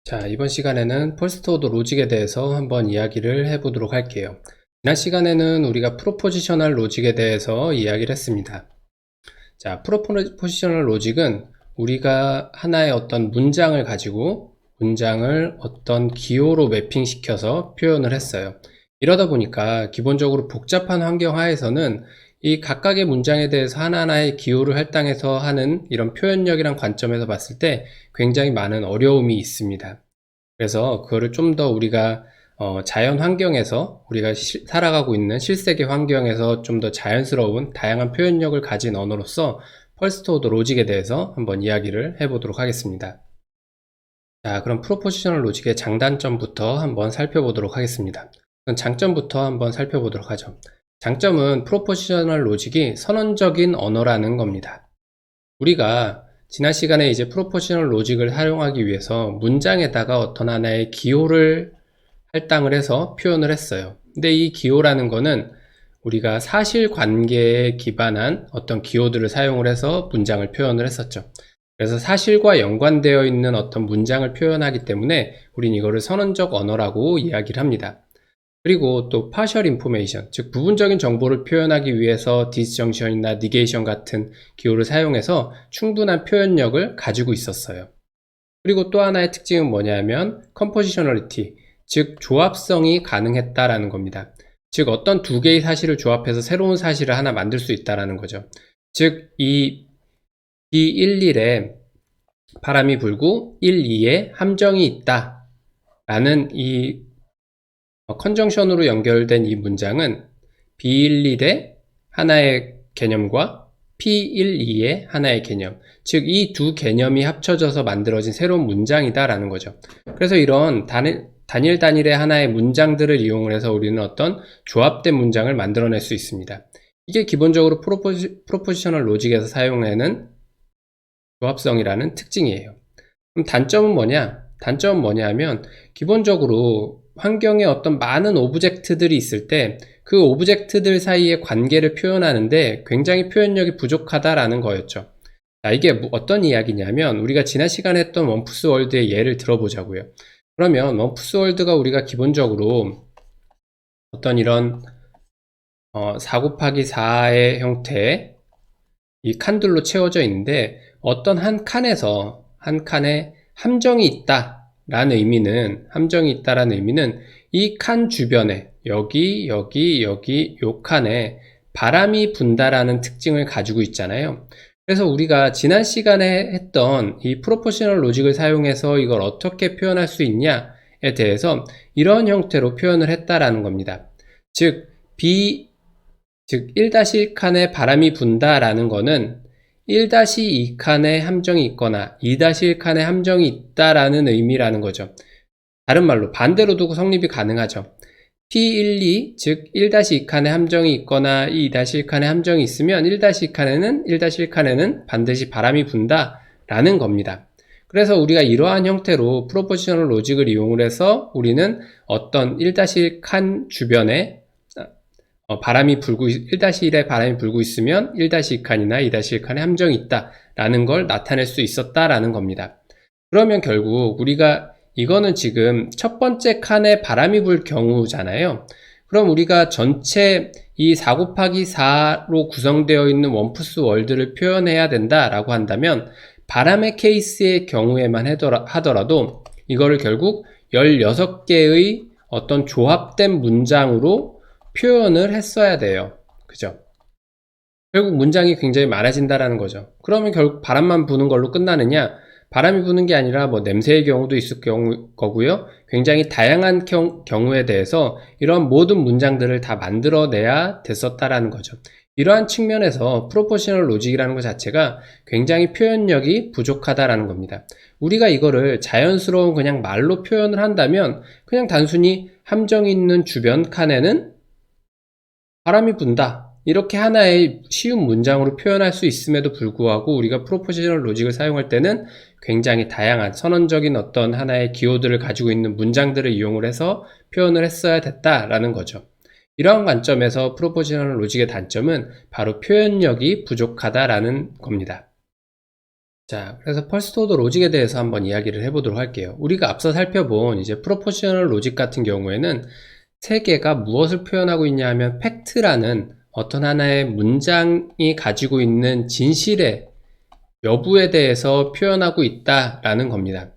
자, 이번 시간에는 퍼스트 오더 로직에 대해서 한번 이야기를 해보도록 할게요. 지난 시간에는 우리가 프로포지셔널 로직에 대해서 이야기를 했습니다. 자, 프로포지셔널 로직은 우리가 하나의 어떤 문장을 가지고 문장을 어떤 기호로 매핑시켜서 표현을 했어요. 이러다 보니까 기본적으로 복잡한 환경 하에서는 이 각각의 문장에 대해서 하나하나의 기호를 할당해서 하는 이런 표현력이란 관점에서 봤을 때 굉장히 많은 어려움이 있습니다. 그래서 그거를 좀 더 우리가 자연 환경에서 우리가 살아가고 있는 실세계 환경에서 좀 더 자연스러운 다양한 표현력을 가진 언어로서 퍼스트 오더 로직에 대해서 한번 이야기를 해보도록 하겠습니다. 자, 그럼 프로포지셔널 로직의 장단점부터 한번 살펴보도록 하겠습니다. 그럼 장점부터 한번 살펴보도록 하죠. 장점은 프로포지셔널 로직이 선언적인 언어라는 겁니다. 우리가 지난 시간에 이제 프로포지셔널 로직을 사용하기 위해서 문장에다가 어떤 하나의 기호를 할당을 해서 표현을 했어요. 근데 이 기호라는 거는 우리가 사실관계에 기반한 어떤 기호들을 사용을 해서 문장을 표현을 했었죠. 그래서 사실과 연관되어 있는 어떤 문장을 표현하기 때문에 우린 이거를 선언적 언어라고 이야기를 합니다. 그리고 또 partial information, 즉 부분적인 정보를 표현하기 위해서 disjunction이나 negation 같은 기호를 사용해서 충분한 표현력을 가지고 있었어요. 그리고 또 하나의 특징은 뭐냐면 compositionality, 즉 조합성이 가능했다라는 겁니다. 즉 어떤 두 개의 사실을 조합해서 새로운 사실을 하나 만들 수 있다라는 거죠. 즉 이 B11에 바람이 불고 12에 함정이 있다 라는 이 컨정션으로 연결된 이 문장은 B11의 하나의 개념과 P12의 하나의 개념, 즉 이 두 개념이 합쳐져서 만들어진 새로운 문장이다 라는 거죠. 그래서 이런 단일의 하나의 문장들을 이용을 해서 우리는 어떤 조합된 문장을 만들어낼 수 있습니다. 이게 기본적으로 프로포지셔널 로직에서 사용하는 조합성이라는 특징이에요. 그럼 단점은 뭐냐? 단점은 뭐냐 하면 기본적으로 환경에 어떤 많은 오브젝트들이 있을 때 그 오브젝트들 사이의 관계를 표현하는데 굉장히 표현력이 부족하다라는 거였죠. 자, 이게 어떤 이야기냐면 우리가 지난 시간에 했던 원푸스 월드의 예를 들어보자고요. 그러면 원푸스 월드가 우리가 기본적으로 어떤 이런 4 곱하기 4의 형태의 이 칸들로 채워져 있는데 어떤 한 칸에 함정이 있다라는 의미는 이 칸 주변에 여기 요 칸에 바람이 분다라는 특징을 가지고 있잖아요. 그래서 우리가 지난 시간에 했던 이 프로포셔널 로직을 사용해서 이걸 어떻게 표현할 수 있냐에 대해서 이런 형태로 표현을 했다라는 겁니다. 즉 1-1칸에 바람이 분다라는 거는 1-2칸에 함정이 있거나 2-1칸에 함정이 있다라는 의미라는 거죠. 다른 말로 반대로 두고 성립이 가능하죠. P12, 즉 1-2칸에 함정이 있거나 2-1칸에 함정이 있으면 1-1칸에는 반드시 바람이 분다라는 겁니다. 그래서 우리가 이러한 형태로 프로포지셔널 로직을 이용을 해서 우리는 어떤 1-1칸 주변에 바람이 불고 1-1에 바람이 불고 있으면 1-2칸이나 2-1칸에 함정이 있다라는 걸 나타낼 수 있었다라는 겁니다. 그러면 결국 우리가 이거는 지금 첫 번째 칸에 바람이 불 경우잖아요. 그럼 우리가 전체 이 4 곱하기 4로 구성되어 있는 원푸스 월드를 표현해야 된다라고 한다면 바람의 케이스의 경우에만 하더라도 이거를 결국 16개의 어떤 조합된 문장으로 표현을 했어야 돼요. 그죠? 결국 문장이 굉장히 많아진다라는 거죠. 그러면 결국 바람만 부는 걸로 끝나느냐? 바람이 부는 게 아니라 뭐 냄새의 경우도 있을 거고요. 굉장히 다양한 경우에 대해서 이런 모든 문장들을 다 만들어내야 됐었다라는 거죠. 이러한 측면에서 프로포셔널 로직이라는 것 자체가 굉장히 표현력이 부족하다라는 겁니다. 우리가 이거를 자연스러운 그냥 말로 표현을 한다면 그냥 단순히 함정이 있는 주변 칸에는 바람이 분다. 이렇게 하나의 쉬운 문장으로 표현할 수 있음에도 불구하고 우리가 프로포지셔널 로직을 사용할 때는 굉장히 다양한 선언적인 어떤 하나의 기호들을 가지고 있는 문장들을 이용을 해서 표현을 했어야 됐다라는 거죠. 이러한 관점에서 프로포지셔널 로직의 단점은 바로 표현력이 부족하다라는 겁니다. 자, 그래서 퍼스트 오더 로직에 대해서 한번 이야기를 해보도록 할게요. 우리가 앞서 살펴본 이제 프로포지셔널 로직 같은 경우에는 세 개가 무엇을 표현하고 있냐 하면 팩트라는 어떤 하나의 문장이 가지고 있는 진실의 여부에 대해서 표현하고 있다라는 겁니다.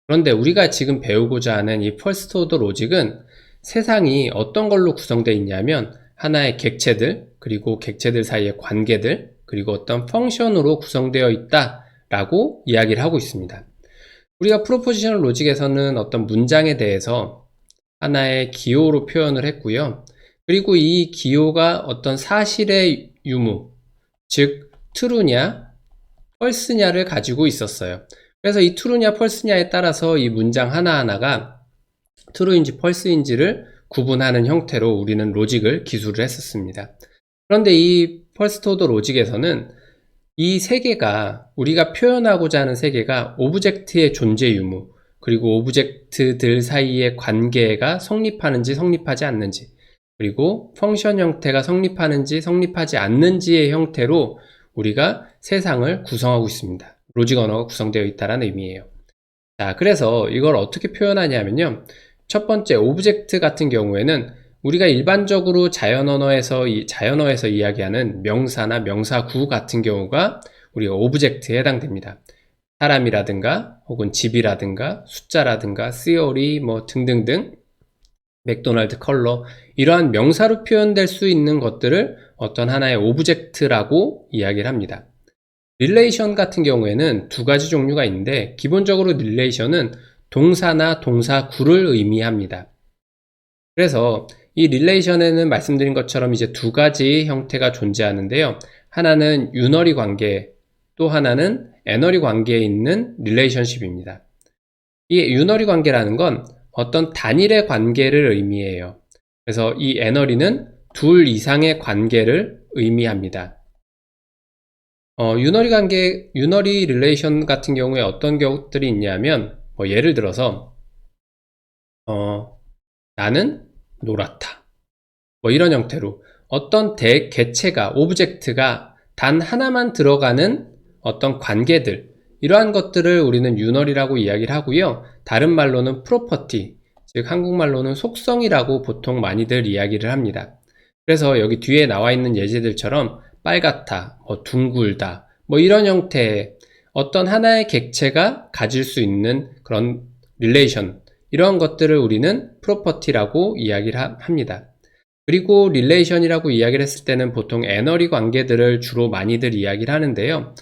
그런데 우리가 지금 배우고자 하는 이 퍼스트 오더 로직은 세상이 어떤 걸로 구성되어 있냐면 하나의 객체들, 그리고 객체들 사이의 관계들, 그리고 어떤 펑션으로 구성되어 있다라고 이야기를 하고 있습니다. 우리가 프로포지셔널 로직에서는 어떤 문장에 대해서 하나의 기호로 표현을 했고요. 그리고 이 기호가 어떤 사실의 유무, 즉 true냐, false냐를 가지고 있었어요. 그래서 이 true냐, false냐에 따라서 이 문장 하나하나가 true인지 false인지를 구분하는 형태로 우리는 로직을 기술을 했었습니다. 그런데 이 퍼스트 오더 로직에서는 이 세 개가 우리가 표현하고자 하는 세 개가 오브젝트의 존재 유무, 그리고 오브젝트들 사이의 관계가 성립하는지 성립하지 않는지, 그리고 펑션 형태가 성립하는지 성립하지 않는지의 형태로 우리가 세상을 구성하고 있습니다. 로직 언어가 구성되어 있다는 의미예요. 자, 그래서 이걸 어떻게 표현하냐면요. 첫 번째, 오브젝트 같은 경우에는 우리가 일반적으로 자연어에서 이야기하는 명사나 명사구 같은 경우가 우리가 오브젝트에 해당됩니다. 사람이라든가 혹은 집이라든가 숫자라든가 시어리 뭐 등등등, 맥도날드 컬러, 이러한 명사로 표현될 수 있는 것들을 어떤 하나의 오브젝트라고 이야기를 합니다. 릴레이션 같은 경우에는 두 가지 종류가 있는데, 기본적으로 릴레이션은 동사나 동사구를 의미합니다. 그래서 이 릴레이션에는 말씀드린 것처럼 이제 두 가지 형태가 존재하는데요. 하나는 유너리 관계, 또 하나는 애너리 관계에 있는 릴레이션십입니다. 이 유너리 관계라는 건 어떤 단일의 관계를 의미해요. 그래서 이 애너리는 둘 이상의 관계를 의미합니다. 유너리 릴레이션 같은 경우에 어떤 것들이 있냐면, 예를 들어서, 나는 놀았다. 이런 형태로 어떤 개체가, 오브젝트가 단 하나만 들어가는 어떤 관계들, 이러한 것들을 우리는 유너리라고 이야기를 하고요. 다른 말로는 프로퍼티, 즉 한국말로는 속성이라고 보통 많이들 이야기를 합니다. 그래서 여기 뒤에 나와 있는 예제들처럼 빨갛다, 둥글다, 이런 형태의 어떤 하나의 객체가 가질 수 있는 그런 릴레이션, 이러한 것들을 우리는 프로퍼티라고 이야기를 합니다. 그리고 릴레이션이라고 이야기를 했을 때는 보통 애너리 관계들을 주로 많이들 이야기를 하는데요.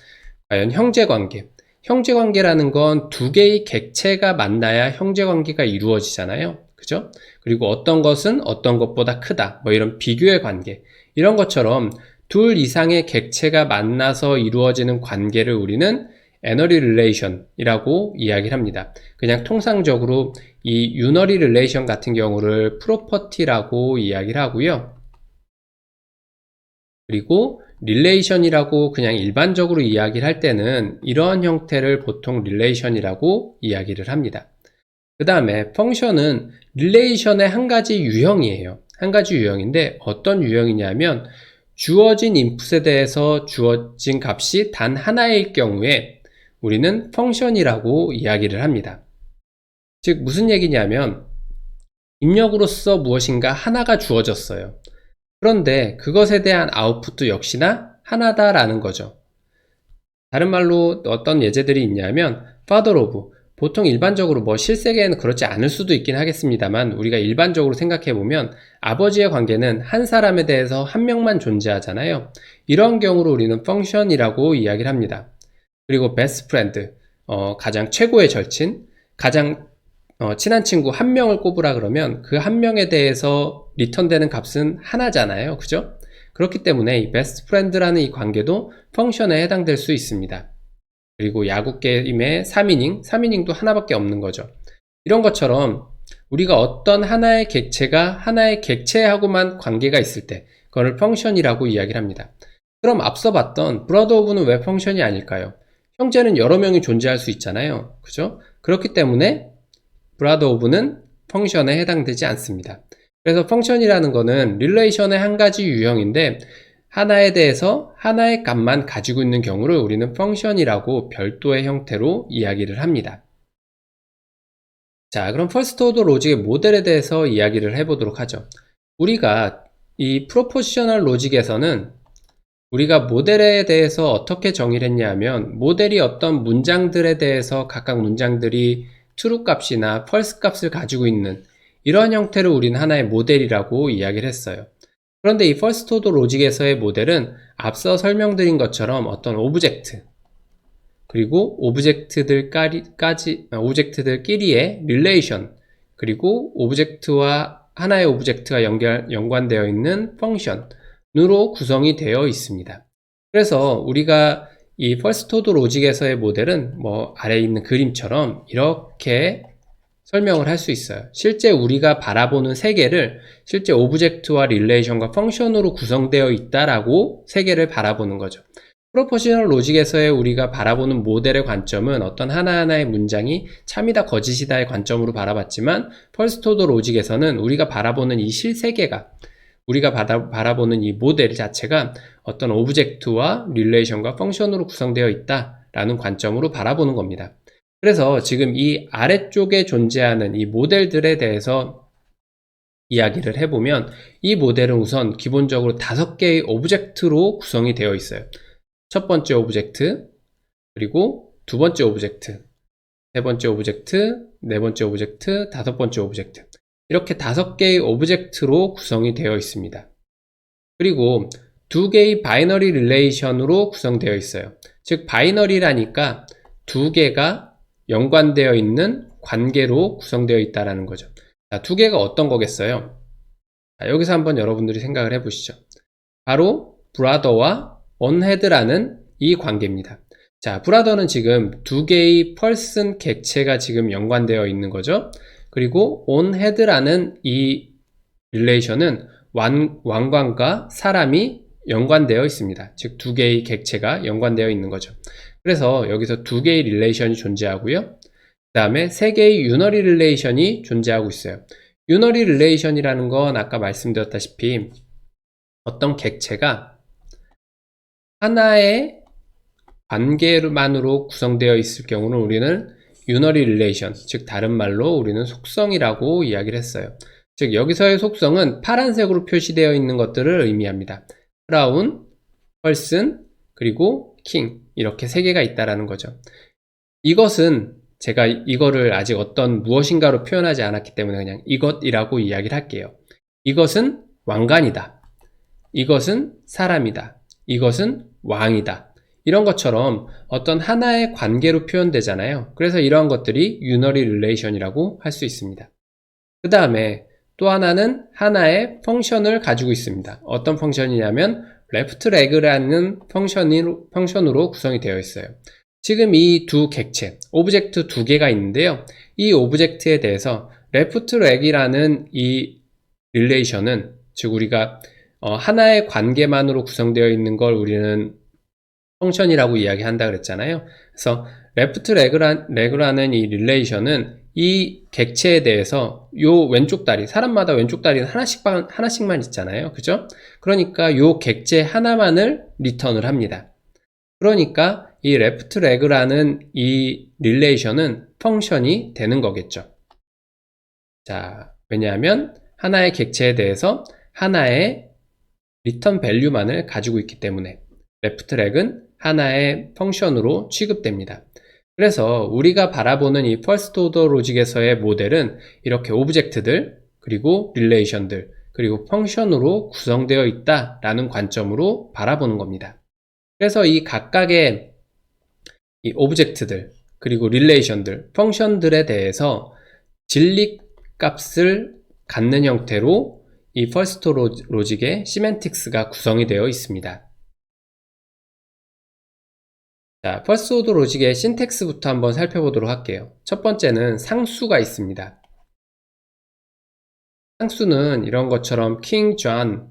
과연 형제관계. 형제관계라는 건 두 개의 객체가 만나야 형제관계가 이루어지잖아요. 그죠? 그리고 어떤 것은 어떤 것보다 크다. 이런 비교의 관계. 이런 것처럼 둘 이상의 객체가 만나서 이루어지는 관계를 우리는 애너리 릴레이션이라고 이야기를 합니다. 그냥 통상적으로 이 유너리 릴레이션 같은 경우를 프로퍼티라고 이야기를 하고요. 그리고 릴레이션이라고 그냥 일반적으로 이야기를 할 때는 이러한 형태를 보통 릴레이션이라고 이야기를 합니다. 그 다음에 펑션은 릴레이션의 한 가지 유형이에요. 한 가지 유형인데 어떤 유형이냐면 주어진 인풋에 대해서 주어진 값이 단 하나일 경우에 우리는 펑션이라고 이야기를 합니다. 즉 무슨 얘기냐면 입력으로서 무엇인가 하나가 주어졌어요. 그런데 그것에 대한 아웃풋도 역시나 하나다라는 거죠. 다른 말로 어떤 예제들이 있냐면 father of, 보통 일반적으로 실세계에는 그렇지 않을 수도 있긴 하겠습니다만 우리가 일반적으로 생각해보면 아버지의 관계는 한 사람에 대해서 한 명만 존재하잖아요. 이런 경우로 우리는 펑션이라고 이야기를 합니다. 그리고 best friend, 가장 최고의 절친, 가장 친한 친구 한 명을 꼽으라 그러면 그 한 명에 대해서 리턴되는 값은 하나잖아요. 그죠? 그렇기 때문에 이 best friend라는 이 관계도 펑션에 해당될 수 있습니다. 그리고 야구 게임의 3이닝도 하나밖에 없는 거죠. 이런 것처럼 우리가 어떤 하나의 객체가 하나의 객체하고만 관계가 있을 때 그걸 펑션이라고 이야기를 합니다. 그럼 앞서 봤던 브라더 오브는 왜 펑션이 아닐까요? 형제는 여러 명이 존재할 수 있잖아요. 그죠? 그렇기 때문에 브라더 오브는 펑션에 해당되지 않습니다. 그래서 펑션이라는 거는 릴레이션의 한 가지 유형인데 하나에 대해서 하나의 값만 가지고 있는 경우를 우리는 펑션이라고 별도의 형태로 이야기를 합니다. 자, 그럼 퍼스트 오더 로직의 모델에 대해서 이야기를 해보도록 하죠. 우리가 이 프로포지셔널 로직에서는 우리가 모델에 대해서 어떻게 정의를 했냐 하면, 모델이 어떤 문장들에 대해서 각각 문장들이 true 값이나 false 값을 가지고 있는 이러한 형태를 우리는 하나의 모델이라고 이야기를 했어요. 그런데 이 퍼스트 오더 로직에서의 모델은 앞서 설명드린 것처럼 어떤 오브젝트, 그리고 오브젝트들끼리의 릴레이션, 그리고 오브젝트와 하나의 오브젝트가 연관되어 있는 펑션으로 구성이 되어 있습니다. 그래서 우리가 이 퍼스트 오더 로직에서의 모델은 아래에 있는 그림처럼 이렇게 설명을 할 수 있어요. 실제 우리가 바라보는 세계를 실제 오브젝트와 릴레이션과 펑션으로 구성되어 있다라고 세계를 바라보는 거죠. 프로포지셔널 로직에서의 우리가 바라보는 모델의 관점은 어떤 하나하나의 문장이 참이다 거짓이다의 관점으로 바라봤지만, 퍼스트 오더 로직에서는 우리가 바라보는 이 실세계가, 우리가 바라보는 이 모델 자체가 어떤 오브젝트와 릴레이션과 펑션으로 구성되어 있다라는 관점으로 바라보는 겁니다. 그래서 지금 이 아래쪽에 존재하는 이 모델들에 대해서 이야기를 해보면, 이 모델은 우선 기본적으로 5개의 오브젝트로 구성이 되어 있어요. 첫 번째 오브젝트, 그리고 두 번째 오브젝트, 세 번째 오브젝트, 네 번째 오브젝트, 다섯 번째 오브젝트, 이렇게 5개의 오브젝트로 구성이 되어 있습니다. 그리고 2개의 바이너리 릴레이션으로 구성되어 있어요. 즉 바이너리라니까 2개가 연관되어 있는 관계로 구성되어 있다는 거죠. 자, 2개가 어떤 거겠어요? 자, 여기서 한번 여러분들이 생각을 해보시죠. 바로 브라더와 onhead라는 이 관계입니다. 자, 브라더는 지금 2개의 펄슨 객체가 지금 연관되어 있는 거죠. 그리고 onhead라는 이 릴레이션은 왕관과 사람이 연관되어 있습니다. 즉 2개의 객체가 연관되어 있는 거죠. 그래서 여기서 2개의 릴레이션이 존재하고요. 그 다음에 3개의 유너리 릴레이션이 존재하고 있어요. 유너리 릴레이션이라는 건 아까 말씀드렸다시피 어떤 객체가 하나의 관계만으로 구성되어 있을 경우는 우리는 유너리 릴레이션, 즉 다른 말로 우리는 속성이라고 이야기를 했어요. 즉 여기서의 속성은 파란색으로 표시되어 있는 것들을 의미합니다. 크라운, 펄슨, 그리고 킹, 이렇게 3개가 있다라는 거죠. 이것은 제가 이거를 아직 어떤 무엇인가로 표현하지 않았기 때문에 그냥 이것이라고 이야기를 할게요. 이것은 왕관이다, 이것은 사람이다, 이것은 왕이다, 이런 것처럼 어떤 하나의 관계로 표현되잖아요. 그래서 이러한 것들이 유너리 릴레이션이라고 할 수 있습니다. 그 다음에 또 하나는 하나의 펑션을 가지고 있습니다. 어떤 펑션이냐면 left leg라는 펑션으로 구성이 되어 있어요. 지금 이 두 객체, 오브젝트 2개가 있는데요. 이 오브젝트에 대해서 left leg이라는 이 릴레이션은, 즉 우리가 하나의 관계만으로 구성되어 있는 걸 우리는 펑션이라고 이야기한다 그랬잖아요. 그래서 left leg라는 이 릴레이션은 이 객체에 대해서 요 왼쪽 다리, 사람마다 왼쪽 다리는 하나씩만 있잖아요. 그죠? 그러니까 요 객체 하나만을 리턴을 합니다. 그러니까 이 left leg라는 이 릴레이션은 펑션이 되는 거겠죠. 자, 왜냐하면 하나의 객체에 대해서 하나의 리턴 밸류만을 가지고 있기 때문에 left leg은 하나의 펑션으로 취급됩니다. 그래서 우리가 바라보는 이 퍼스트 오더 로직에서의 모델은 이렇게 오브젝트들, 그리고 릴레이션들, 그리고 펑션으로 구성되어 있다라는 관점으로 바라보는 겁니다. 그래서 이 각각의 이 오브젝트들, 그리고 릴레이션들, 펑션들에 대해서 진리 값을 갖는 형태로 이 퍼스트 로직의 시멘틱스가 구성이 되어 있습니다. 자, 퍼스트 오더 로직의 신텍스부터 한번 살펴보도록 할게요. 첫 번째는 상수가 있습니다. 상수는 이런 것처럼 king, John,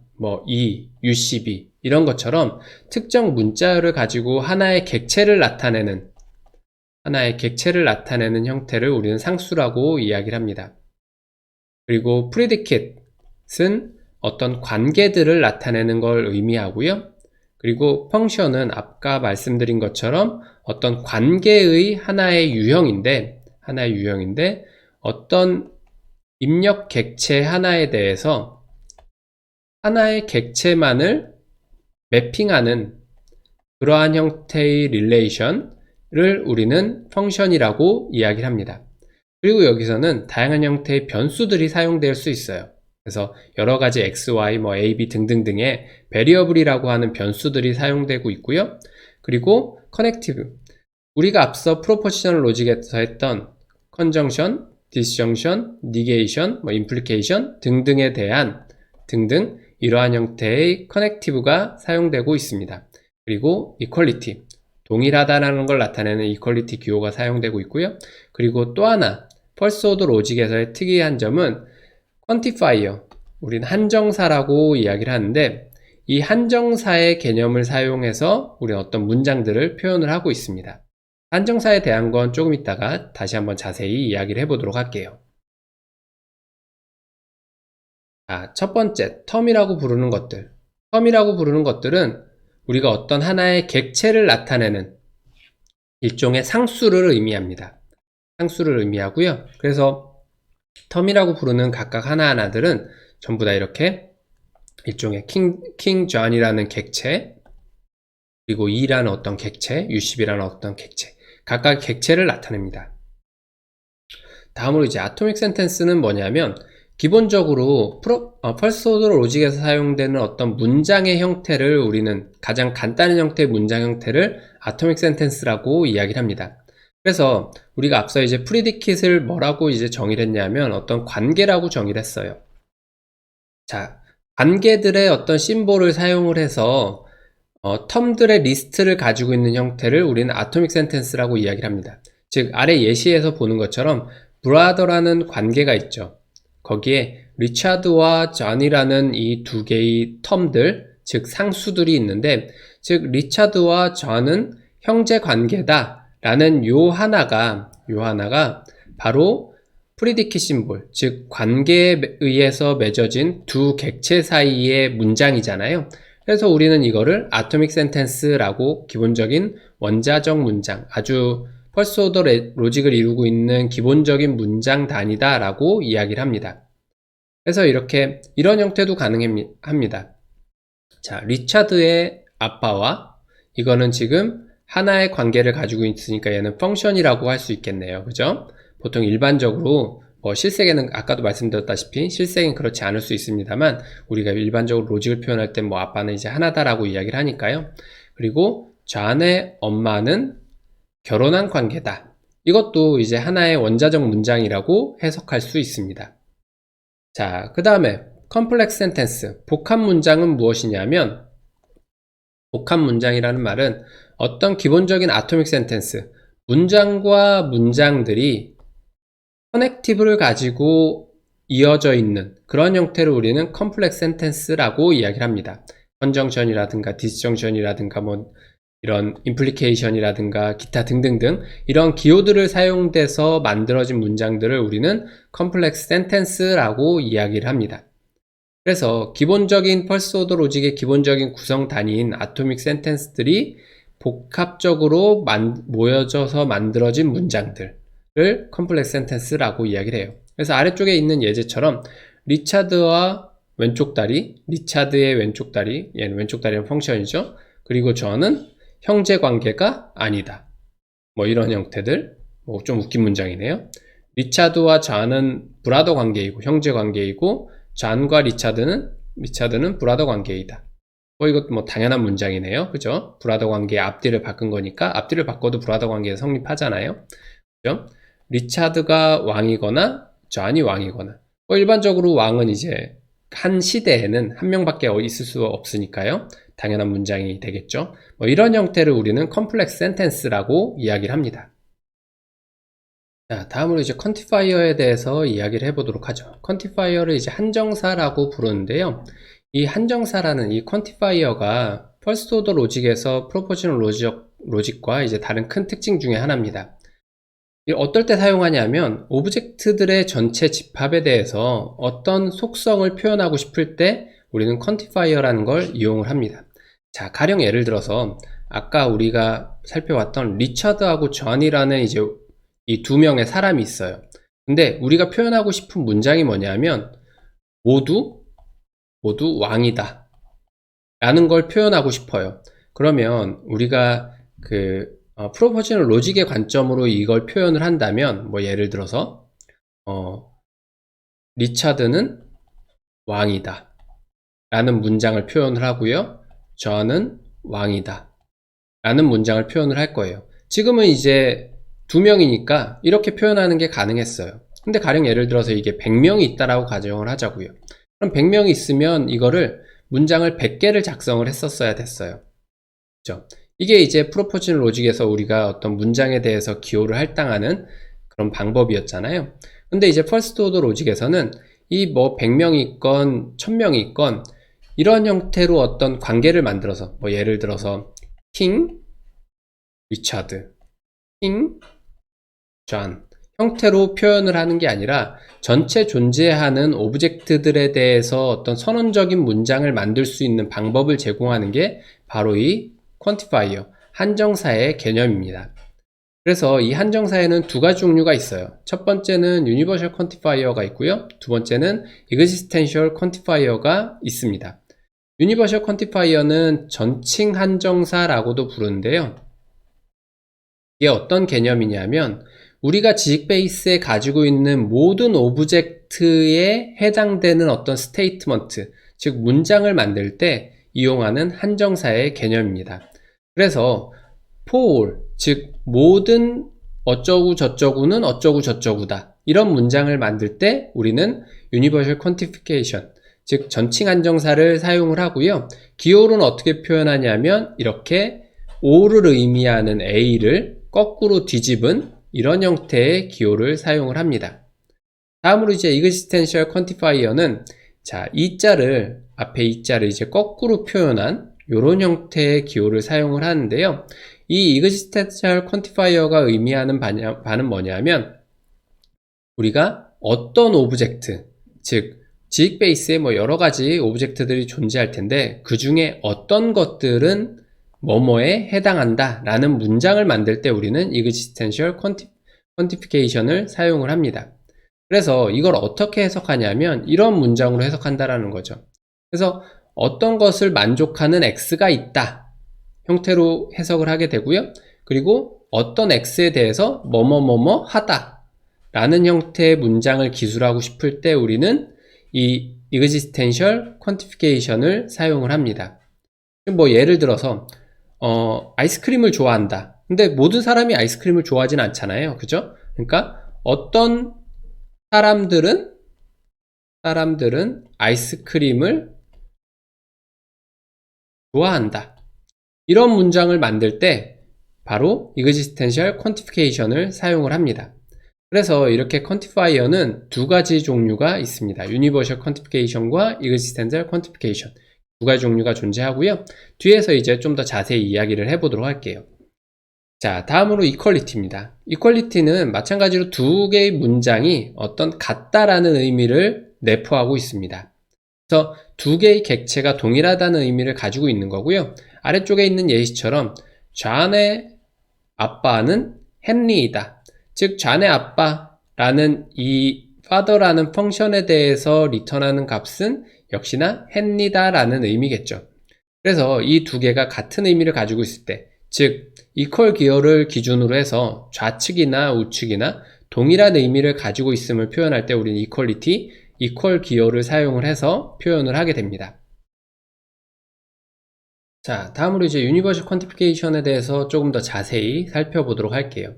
UCB 이런 것처럼 특정 문자열을 가지고 하나의 객체를 나타내는 형태를 우리는 상수라고 이야기를 합니다. 그리고 predicate은 어떤 관계들을 나타내는 걸 의미하고요. 그리고 펑션은 아까 말씀드린 것처럼 어떤 관계의 하나의 유형인데 어떤 입력 객체 하나에 대해서 하나의 객체만을 매핑하는 그러한 형태의 릴레이션을 우리는 펑션이라고 이야기를 합니다. 그리고 여기서는 다양한 형태의 변수들이 사용될 수 있어요. 그래서 여러가지 x, y, a, b 등등등의 베리어블이라고 하는 변수들이 사용되고 있고요. 그리고 커넥티브, 우리가 앞서 프로포지셔널 로직에서 했던 컨정션, 디스정션, 니게이션, 임플리케이션 등등에 대한 이러한 형태의 커넥티브가 사용되고 있습니다. 그리고 이퀄리티, 동일하다라는 걸 나타내는 이퀄리티 기호가 사용되고 있고요. 그리고 또 하나 펄스 오더 로직에서의 특이한 점은 퀀티파이어, 우리는 한정사라고 이야기를 하는데 이 한정사의 개념을 사용해서 우리는 어떤 문장들을 표현을 하고 있습니다. 한정사에 대한 건 조금 이따가 다시 한번 자세히 이야기를 해보도록 할게요. 자, 첫 번째, 텀이라고 부르는 것들. 텀이라고 부르는 것들은 우리가 어떤 하나의 객체를 나타내는 일종의 상수를 의미합니다. 상수를 의미하고요. 그래서 텀이라고 부르는 각각 하나하나들은 전부 다 이렇게 일종의 킹 존이라는 객체, 그리고 E라는 어떤 객체, U10이라는 어떤 객체, 각각 객체를 나타냅니다. 다음으로 이제 아토믹 센텐스는 뭐냐면 기본적으로 펄스 오더 로직에서 사용되는 어떤 문장의 형태를 우리는 가장 간단한 형태의 문장 형태를 아토믹 센텐스라고 이야기를 합니다. 그래서 우리가 앞서 이제 프리디킷을 뭐라고 이제 정의를 했냐면 어떤 관계라고 정의를 했어요. 자, 관계들의 어떤 심볼을 사용을 해서 텀들의 리스트를 가지고 있는 형태를 우리는 아토믹 센텐스라고 이야기를 합니다. 즉 아래 예시에서 보는 것처럼 브라더라는 관계가 있죠. 거기에 리차드와 존이라는 이 두 개의 텀들, 즉 상수들이 있는데, 즉 리차드와 존은 형제 관계다 라는 요 하나가 바로 프리디킷 심볼, 즉 관계에 의해서 맺어진 두 객체 사이의 문장이잖아요. 그래서 우리는 이거를 아토믹 센텐스라고, 기본적인 원자적 문장, 아주 펄스 오더 로직을 이루고 있는 기본적인 문장 단위다 라고 이야기를 합니다. 그래서 이런 형태도 가능합니다. 자, 리차드의 아빠와 이거는 지금 하나의 관계를 가지고 있으니까 얘는 펑션이라고 할 수 있겠네요. 그죠? 보통 일반적으로 실생에는 아까도 말씀드렸다시피 실생은 그렇지 않을 수 있습니다만 우리가 일반적으로 로직을 표현할 때 아빠는 이제 하나다라고 이야기를 하니까요. 그리고 존의 엄마는 결혼한 관계다. 이것도 이제 하나의 원자적 문장이라고 해석할 수 있습니다. 자, 그 다음에 컴플렉스 센텐스, 복합 문장은 무엇이냐면, 복합 문장이라는 말은 어떤 기본적인 아토믹 센텐스, 문장과 문장들이 커넥티브를 가지고 이어져 있는 그런 형태를 우리는 컴플렉스 센텐스라고 이야기를 합니다. 컨정션이라든가 디스정션이라든가 이런 임플리케이션이라든가 기타 등등등 이런 기호들을 사용돼서 만들어진 문장들을 우리는 컴플렉스 센텐스라고 이야기를 합니다. 그래서 기본적인 펄스 오더 로직의 기본적인 구성 단위인 아토믹 센텐스들이 복합적으로 모여져서 만들어진 문장들을 컴플렉스 센텐스라고 이야기를 해요. 그래서 아래쪽에 있는 예제처럼 리차드와 왼쪽 다리, 리차드의 왼쪽 다리, 얘는 왼쪽 다리는 펑션이죠. 그리고 저는 형제 관계가 아니다. 이런 형태들. 좀 웃긴 문장이네요. 리차드와 존은 브라더 관계이고, 형제 관계이고, 존과 리차드는 브라더 관계이다. 이것도 당연한 문장이네요. 그죠? 브라더 관계의 앞뒤를 바꾼 거니까, 앞뒤를 바꿔도 브라더 관계가 성립하잖아요. 그죠? 리차드가 왕이거나, 존이 왕이거나. 일반적으로 왕은 이제 한 시대에는 한 명밖에 있을 수 없으니까요. 당연한 문장이 되겠죠. 이런 형태를 우리는 컴플렉스 센텐스라고 이야기를 합니다. 자, 다음으로 이제 퀀티파이어에 대해서 이야기를 해보도록 하죠. 퀀티파이어를 이제 한정사라고 부르는데요. 이 한정사라는 이 퀀티파이어가 펄스 오더 로직에서 프로포지셔널 로직과 이제 다른 큰 특징 중에 하나입니다. 어떨 때 사용하냐면 오브젝트들의 전체 집합에 대해서 어떤 속성을 표현하고 싶을 때 우리는 퀀티파이어라는 걸 이용을 합니다. 자, 가령 예를 들어서 아까 우리가 살펴봤던 리처드하고 존이라는 이제 이 두 명의 사람이 있어요. 근데 우리가 표현하고 싶은 문장이 뭐냐면 모두 왕이다 라는 걸 표현하고 싶어요. 그러면 우리가 프로포지셔널 로직의 관점으로 이걸 표현을 한다면 뭐 예를 들어서 리차드는 왕이다 라는 문장을 표현을 하고요. 존은 왕이다 라는 문장을 표현을 할 거예요. 지금은 이제 두 명이니까 이렇게 표현하는 게 가능했어요. 근데 가령 예를 들어서 이게 100명이 있다라고 가정을 하자고요. 그럼 100명이 있으면 이거를 문장을 100개를 작성을 했었어야 됐어요. 그렇죠? 이게 이제 프로포지셔널 로직에서 우리가 어떤 문장에 대해서 기호를 할당하는 그런 방법이었잖아요. 근데 이제 퍼스트 오더 로직에서는 이 뭐 100명이 있건 1000명이 있건 이런 형태로 어떤 관계를 만들어서 뭐 예를 들어서 킹 리차드, 킹 존 형태로 표현을 하는 게 아니라 전체 존재하는 오브젝트들에 대해서 어떤 선언적인 문장을 만들 수 있는 방법을 제공하는 게 바로 이 퀀티파이어, 한정사의 개념입니다. 그래서 이 한정사에는 두 가지 종류가 있어요. 첫 번째는 유니버셜 퀀티파이어가 있고요. 두 번째는 existential 퀀티파이어가 있습니다. 유니버셜 퀀티파이어는 전칭 한정사라고도 부르는데요. 이게 어떤 개념이냐면 우리가 지식 베이스에 가지고 있는 모든 오브젝트에 해당되는 어떤 스테이트먼트, 즉 문장을 만들 때 이용하는 한정사의 개념입니다. 그래서 for all, 즉 모든 어쩌고 저쩌구는 어쩌고 저쩌구다 이런 문장을 만들 때 우리는 universal quantification, 즉 전칭 한정사를 사용을 하고요. 기호로는 어떻게 표현하냐면 이렇게 all을 의미하는 a를 거꾸로 뒤집은 이런 형태의 기호를 사용을 합니다. 다음으로 이제 existential quantifier는 자, 앞에 이자를 이제 거꾸로 표현한 이런 형태의 기호를 사용을 하는데요. 이 existential quantifier가 의미하는 바는 뭐냐면 우리가 어떤 오브젝트, 즉 지식 베이스에 뭐 여러 가지 오브젝트들이 존재할 텐데 그 중에 어떤 것들은 뭐뭐에 해당한다 라는 문장을 만들 때 우리는 existential quantification을 사용을 합니다. 그래서 이걸 어떻게 해석하냐면 이런 문장으로 해석한다라는 거죠. 그래서 어떤 것을 만족하는 X가 있다 형태로 해석을 하게 되고요. 그리고 어떤 X에 대해서 뭐뭐뭐뭐 하다 라는 형태의 문장을 기술하고 싶을 때 우리는 이 existential quantification을 사용을 합니다. 뭐 예를 들어서 아이스크림을 좋아한다. 근데 모든 사람이 아이스크림을 좋아하진 않잖아요. 그죠? 그러니까 어떤 사람들은 아이스크림을 좋아한다. 이런 문장을 만들 때 바로 existential quantification을 사용을 합니다. 그래서 이렇게 퀀티파이어는 두 가지 종류가 있습니다. universal quantification과 existential quantification 두 가지 종류가 존재하고요. 뒤에서 이제 좀 더 자세히 이야기를 해보도록 할게요. 자, 다음으로 equality입니다. equality는 마찬가지로 두 개의 문장이 어떤 같다라는 의미를 내포하고 있습니다. 그래서 두 개의 객체가 동일하다는 의미를 가지고 있는 거고요. 아래쪽에 있는 예시처럼 존의 아빠는 헨리이다. 즉 존의 아빠라는 이 father라는 펑션에 대해서 리턴하는 값은 역시나 헨리다 라는 의미겠죠. 그래서 이 두 개가 같은 의미를 가지고 있을 때, 즉 equal 기호를 기준으로 해서 좌측이나 우측이나 동일한 의미를 가지고 있음을 표현할 때 우리는 equality, equal 기호를 사용을 해서 표현을 하게 됩니다. 자, 다음으로 이제 universal quantification에 대해서 조금 더 자세히 살펴보도록 할게요.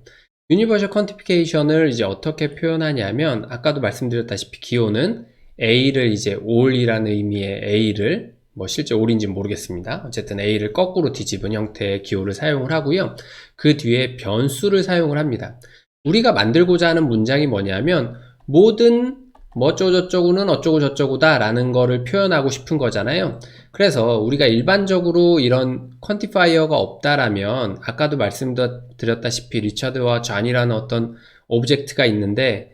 universal quantification을 이제 어떻게 표현하냐면 아까도 말씀드렸다시피 기호는 a를 이제 all이라는 의미의 a를 뭐 실제 all인지는 모르겠습니다. 어쨌든 a를 거꾸로 뒤집은 형태의 기호를 사용을 하고요. 그 뒤에 변수를 사용을 합니다. 우리가 만들고자 하는 문장이 뭐냐면 모든 뭐 어쩌고저쩌고는 어쩌고저쩌고다 라는 거를 표현하고 싶은 거잖아요. 그래서 우리가 일반적으로 이런 퀀티파이어가 없다라면 아까도 말씀드렸다시피 리처드와 존이라는 어떤 오브젝트가 있는데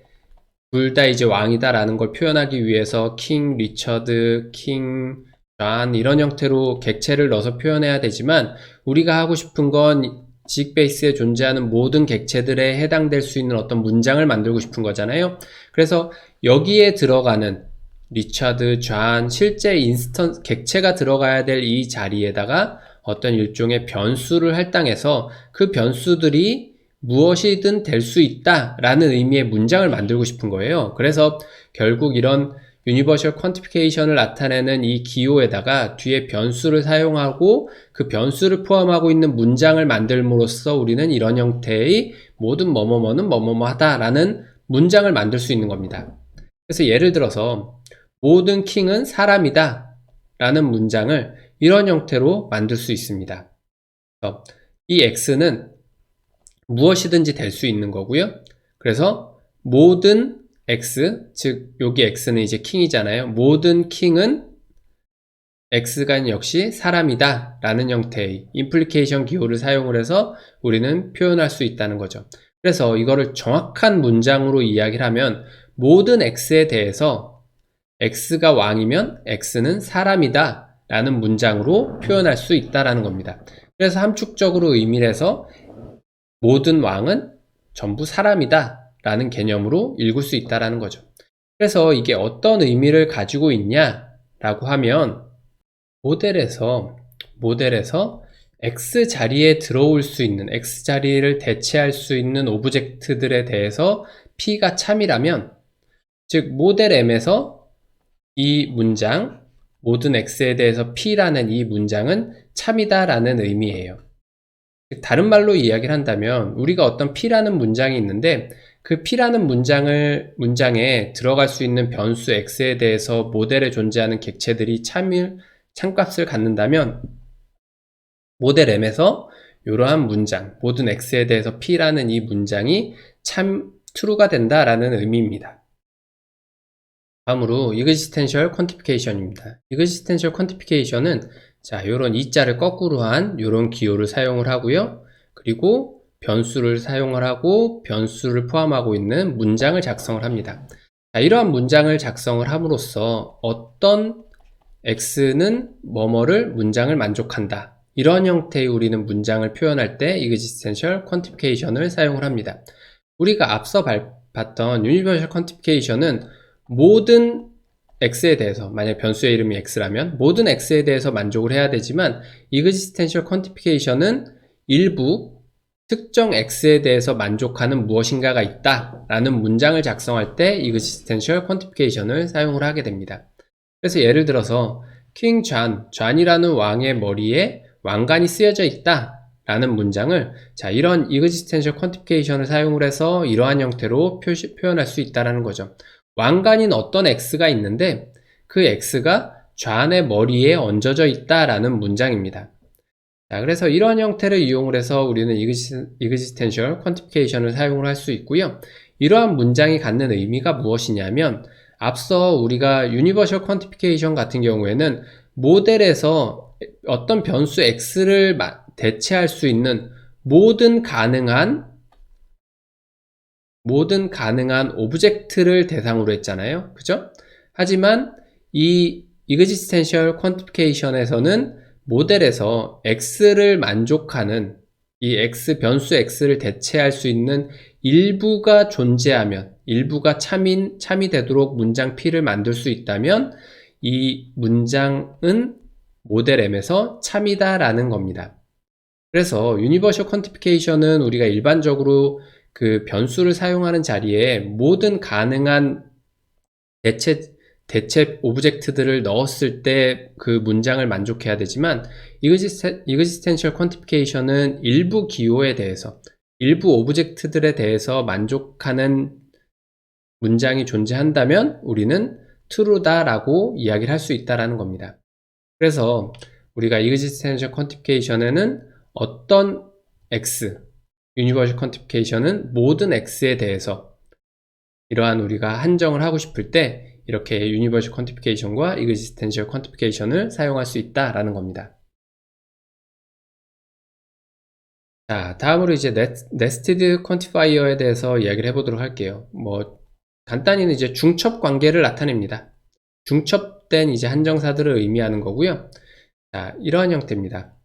둘 다 이제 왕이다 라는 걸 표현하기 위해서 킹 리처드, 킹 좌안 이런 형태로 객체를 넣어서 표현해야 되지만 우리가 하고 싶은 건 지식베이스에 존재하는 모든 객체들에 해당될 수 있는 어떤 문장을 만들고 싶은 거잖아요. 그래서 여기에 들어가는 리차드, 좌안, 실제 인스턴스 객체가 들어가야 될 이 자리에다가 어떤 일종의 변수를 할당해서 그 변수들이 무엇이든 될 수 있다라는 의미의 문장을 만들고 싶은 거예요. 그래서 결국 이런 유니버셜 퀀티피케이션을 나타내는 이 기호에다가 뒤에 변수를 사용하고 그 변수를 포함하고 있는 문장을 만들므로써 우리는 이런 형태의 모든 뭐뭐뭐는 뭐뭐뭐 하다라는 문장을 만들 수 있는 겁니다. 그래서 예를 들어서 모든 킹은 사람이다 라는 문장을 이런 형태로 만들 수 있습니다. 이 x는 무엇이든지 될 수 있는 거고요. 그래서 모든 x, 즉 여기 x는 이제 킹이잖아요. 모든 킹은 x가 역시 사람이다 라는 형태의 임플리케이션 기호를 사용을 해서 우리는 표현할 수 있다는 거죠. 그래서 이거를 정확한 문장으로 이야기를 하면 모든 x에 대해서 x가 왕이면 x는 사람이다 라는 문장으로 표현할 수 있다라는 겁니다. 그래서 함축적으로 의미를 해서 모든 왕은 전부 사람이다 라는 개념으로 읽을 수 있다는 거죠. 그래서 이게 어떤 의미를 가지고 있냐 라고 하면 모델에서 X 자리에 들어올 수 있는 X 자리를 대체할 수 있는 오브젝트들에 대해서 P가 참이라면 즉 모델 M에서 이 문장 모든 X에 대해서 P라는 이 문장은 참이다 라는 의미예요. 다른 말로 이야기를 한다면 우리가 어떤 P라는 문장이 있는데 그 P라는 문장에 들어갈 수 있는 변수 X에 대해서 모델에 존재하는 객체들이 참값을 갖는다면 모델 M에서 이러한 문장 모든 X에 대해서 P라는 이 문장이 참 true가 된다라는 의미입니다. 다음으로 existential quantification입니다. existential quantification은 자, 요런 이자를 거꾸로 한 요런 기호를 사용을 하고요. 그리고 변수를 사용을 하고 변수를 포함하고 있는 문장을 작성을 합니다. 자, 이러한 문장을 작성을 함으로써 어떤 x는 뭐뭐를 문장을 만족한다. 이런 형태의 우리는 문장을 표현할 때 existential quantification을 사용을 합니다. 우리가 앞서 봤던 universal quantification은 모든 x에 대해서 만약 변수의 이름이 x라면 모든 x에 대해서 만족을 해야 되지만 existential quantification은 일부 특정 x에 대해서 만족하는 무엇인가가 있다 라는 문장을 작성할 때 existential quantification을 사용을 하게 됩니다. 그래서 예를 들어서 킹 존이라는 왕의 머리에 왕관이 쓰여져 있다 라는 문장을 자 이런 existential quantification을 사용을 해서 이러한 형태로 표현할 수 있다는 거죠. 왕관인 어떤 x가 있는데 그 x가 좌안의 머리에 얹어져 있다라는 문장입니다. 자, 그래서 이런 형태를 이용을 해서 우리는 existential quantification을 사용을 할 수 있고요. 이러한 문장이 갖는 의미가 무엇이냐면 앞서 우리가 universal quantification 같은 경우에는 모델에서 어떤 변수 x를 대체할 수 있는 모든 가능한 오브젝트를 대상으로 했잖아요. 그죠? 하지만 이 existential quantification에서는 모델에서 x를 만족하는 이 변수 x를 대체할 수 있는 일부가 존재하면 일부가 참이 되도록 문장 P를 만들 수 있다면 이 문장은 모델 M에서 참이다 라는 겁니다. 그래서 universal quantification은 우리가 일반적으로 그 변수를 사용하는 자리에 모든 가능한 대체 오브젝트들을 넣었을 때 그 문장을 만족해야 되지만 existential quantification은 일부 기호에 대해서 일부 오브젝트들에 대해서 만족하는 문장이 존재한다면 우리는 true다 라고 이야기를 할 수 있다는 겁니다. 그래서 우리가 existential quantification에는 어떤 x universal quantification은 모든 x에 대해서 이러한 우리가 한정을 하고 싶을 때 이렇게 universal quantification과 existential quantification을 사용할 수 있다라는 겁니다. 자, 다음으로 이제 nested quantifier에 대해서 이야기를 해보도록 할게요. 간단히는 이제 중첩 관계를 나타냅니다. 중첩 축적된 이제 한정사들을 의미하는 거고요. 자, 이러한 형태입니다.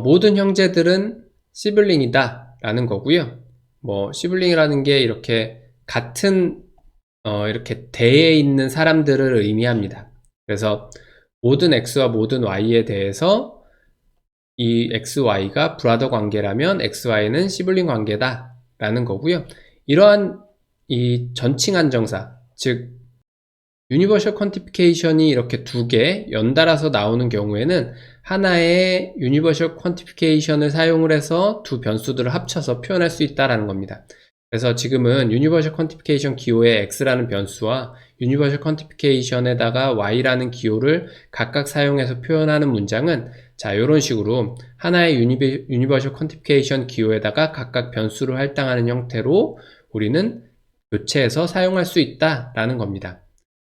모든 형제들은 시블링이다 라는 거고요. 시블링이라는 게 이렇게 같은 이렇게 대에 있는 사람들을 의미합니다. 그래서 모든 x와 모든 y에 대해서 이 xy가 브라더 관계라면 xy는 시블링 관계다 라는 거고요. 이러한 이 전칭 한정사, 즉 유니버셜 퀀티피케이션이 이렇게 두 개 연달아서 나오는 경우에는 하나의 유니버셜 퀀티피케이션을 사용을 해서 두 변수들을 합쳐서 표현할 수 있다는 겁니다. 그래서 지금은 유니버셜 퀀티피케이션 기호의 x라는 변수와 유니버셜 퀀티피케이션에다가 y라는 기호를 각각 사용해서 표현하는 문장은 자, 이런 식으로 하나의 유니버셜 퀀티피케이션 기호에다가 각각 변수를 할당하는 형태로 우리는 교체해서 사용할 수 있다라는 겁니다.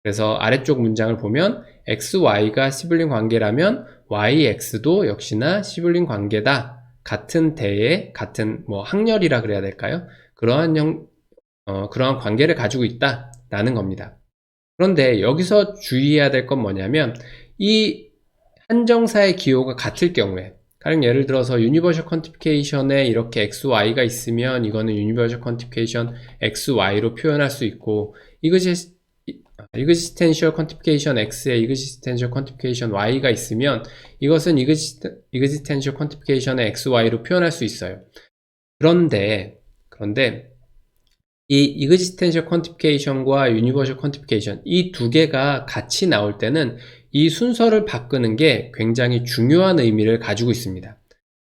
그래서 아래쪽 문장을 보면 XY가 시블링 관계라면 YX도 역시나 시블링 관계다. 같은 대에 같은 학렬이라 그래야 될까요? 그러한 관계를 가지고 있다라는 겁니다. 그런데 여기서 주의해야 될 건 뭐냐면 이 한정사의 기호가 같을 경우에 가령 예를 들어서 유니버셜 퀀티피케이션에 이렇게 XY가 있으면 이거는 유니버셜 퀀티피케이션 XY로 표현할 수 있고 이그지스텐셜 퀀티피케이션 X에 이그지스텐셜 컨티피케이션 Y가 있으면 이것은 이그지스텐셜 퀀티피케이션의 XY로 표현할 수 있어요. 그런데 이 이그지스텐셜 퀀티피케이션과 유니버셜 퀀티피케이션 이 두 개가 같이 나올 때는 이 순서를 바꾸는 게 굉장히 중요한 의미를 가지고 있습니다.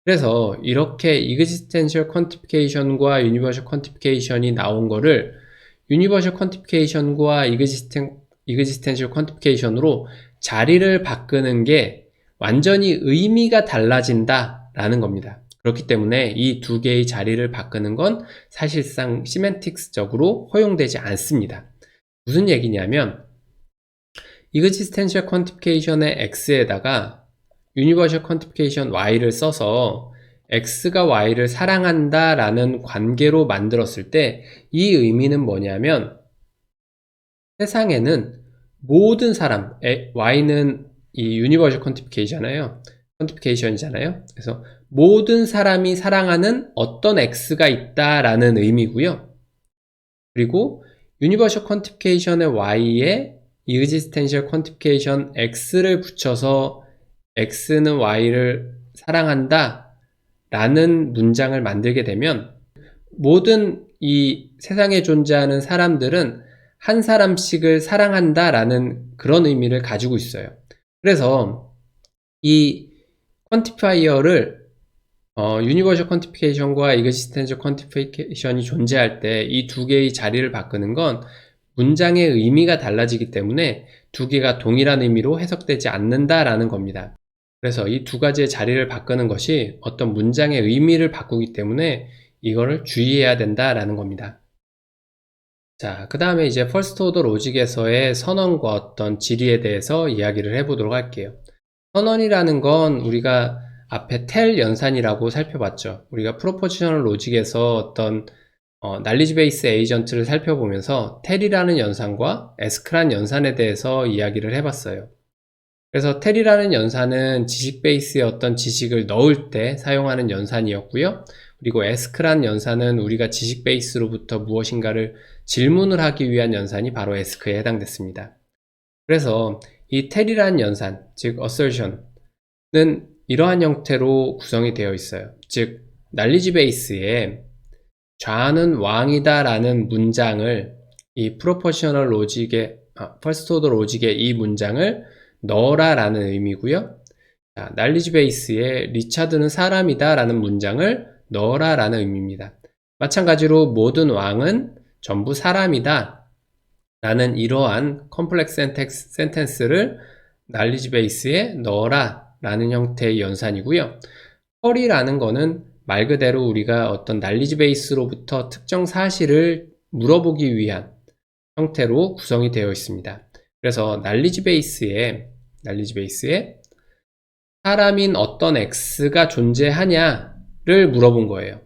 그래서 이렇게 이그지스텐셜 퀀티피케이션과 유니버셜 퀀티피케이션이 나온 거를 유니버셜 퀀티피케이션과 이그지스텐셜 퀀티피케이션으로 자리를 바꾸는 게 완전히 의미가 달라진다 라는 겁니다. 그렇기 때문에 이 두 개의 자리를 바꾸는 건 사실상 시멘틱스적으로 허용되지 않습니다. 무슨 얘기냐면 이그지스텐셜 퀀티피케이션의 x에다가 유니버셜 퀀티피케이션 y를 써서 x가 y를 사랑한다 라는 관계로 만들었을 때 이 의미는 뭐냐면 세상에는 모든 사람, y는 이 유니버셜 퀀티피케이션이잖아요. 그래서 모든 사람이 사랑하는 어떤 x가 있다라는 의미고요. 그리고 유니버셜 퀀티피케이션의 y에 이그지스텐셜 퀀티피케이션 x를 붙여서 x는 y를 사랑한다 라는 문장을 만들게 되면 모든 이 세상에 존재하는 사람들은 한 사람씩을 사랑한다 라는 그런 의미를 가지고 있어요. 그래서 이 퀀티파이어를 유니버셜 퀀티피케이션과 이그지스텐셜 퀀티피케이션이 존재할 때 이 두 개의 자리를 바꾸는 건 문장의 의미가 달라지기 때문에 두 개가 동일한 의미로 해석되지 않는다라는 겁니다. 그래서 이 두 가지의 자리를 바꾸는 것이 어떤 문장의 의미를 바꾸기 때문에 이거를 주의해야 된다라는 겁니다. 자, 그 다음에 이제 퍼스트 오더 로직에서의 선언과 어떤 지리에 대해서 이야기를 해보도록 할게요. 선언이라는 건 우리가 앞에 텔 연산이라고 살펴봤죠. 우리가 프로포지셔널 로직에서 어떤 날리지 베이스 에이전트를 살펴보면서 텔이라는 연산과 에스크란 연산에 대해서 이야기를 해봤어요. 그래서 텔이라는 연산은 지식 베이스에 어떤 지식을 넣을 때 사용하는 연산이었고요. 그리고 에스크란 연산은 우리가 지식 베이스로부터 무엇인가를 질문을 하기 위한 연산이 바로 에스크에 해당됐습니다. 그래서 이 텔이라는 연산, 즉 assertion은 이러한 형태로 구성이 되어 있어요. 즉 날리지 베이스에 좌는 왕이다 라는 문장을 이 프로포셔널 로직의 퍼스트 오더 로직의 이 문장을 넣어라 라는 의미고요. 자, 날리지 베이스에 리차드는 사람이다 라는 문장을 넣어라 라는 의미입니다. 마찬가지로 모든 왕은 전부 사람이다 라는 이러한 컴플렉스 센텐스를 날리지 베이스에 넣어라 라는 형태의 연산이고요. 펄이라는 거는 말 그대로 우리가 어떤 날리지 베이스로부터 특정 사실을 물어보기 위한 형태로 구성이 되어 있습니다. 그래서 날리지 베이스에 사람인 어떤 x가 존재하냐를 물어본 거예요.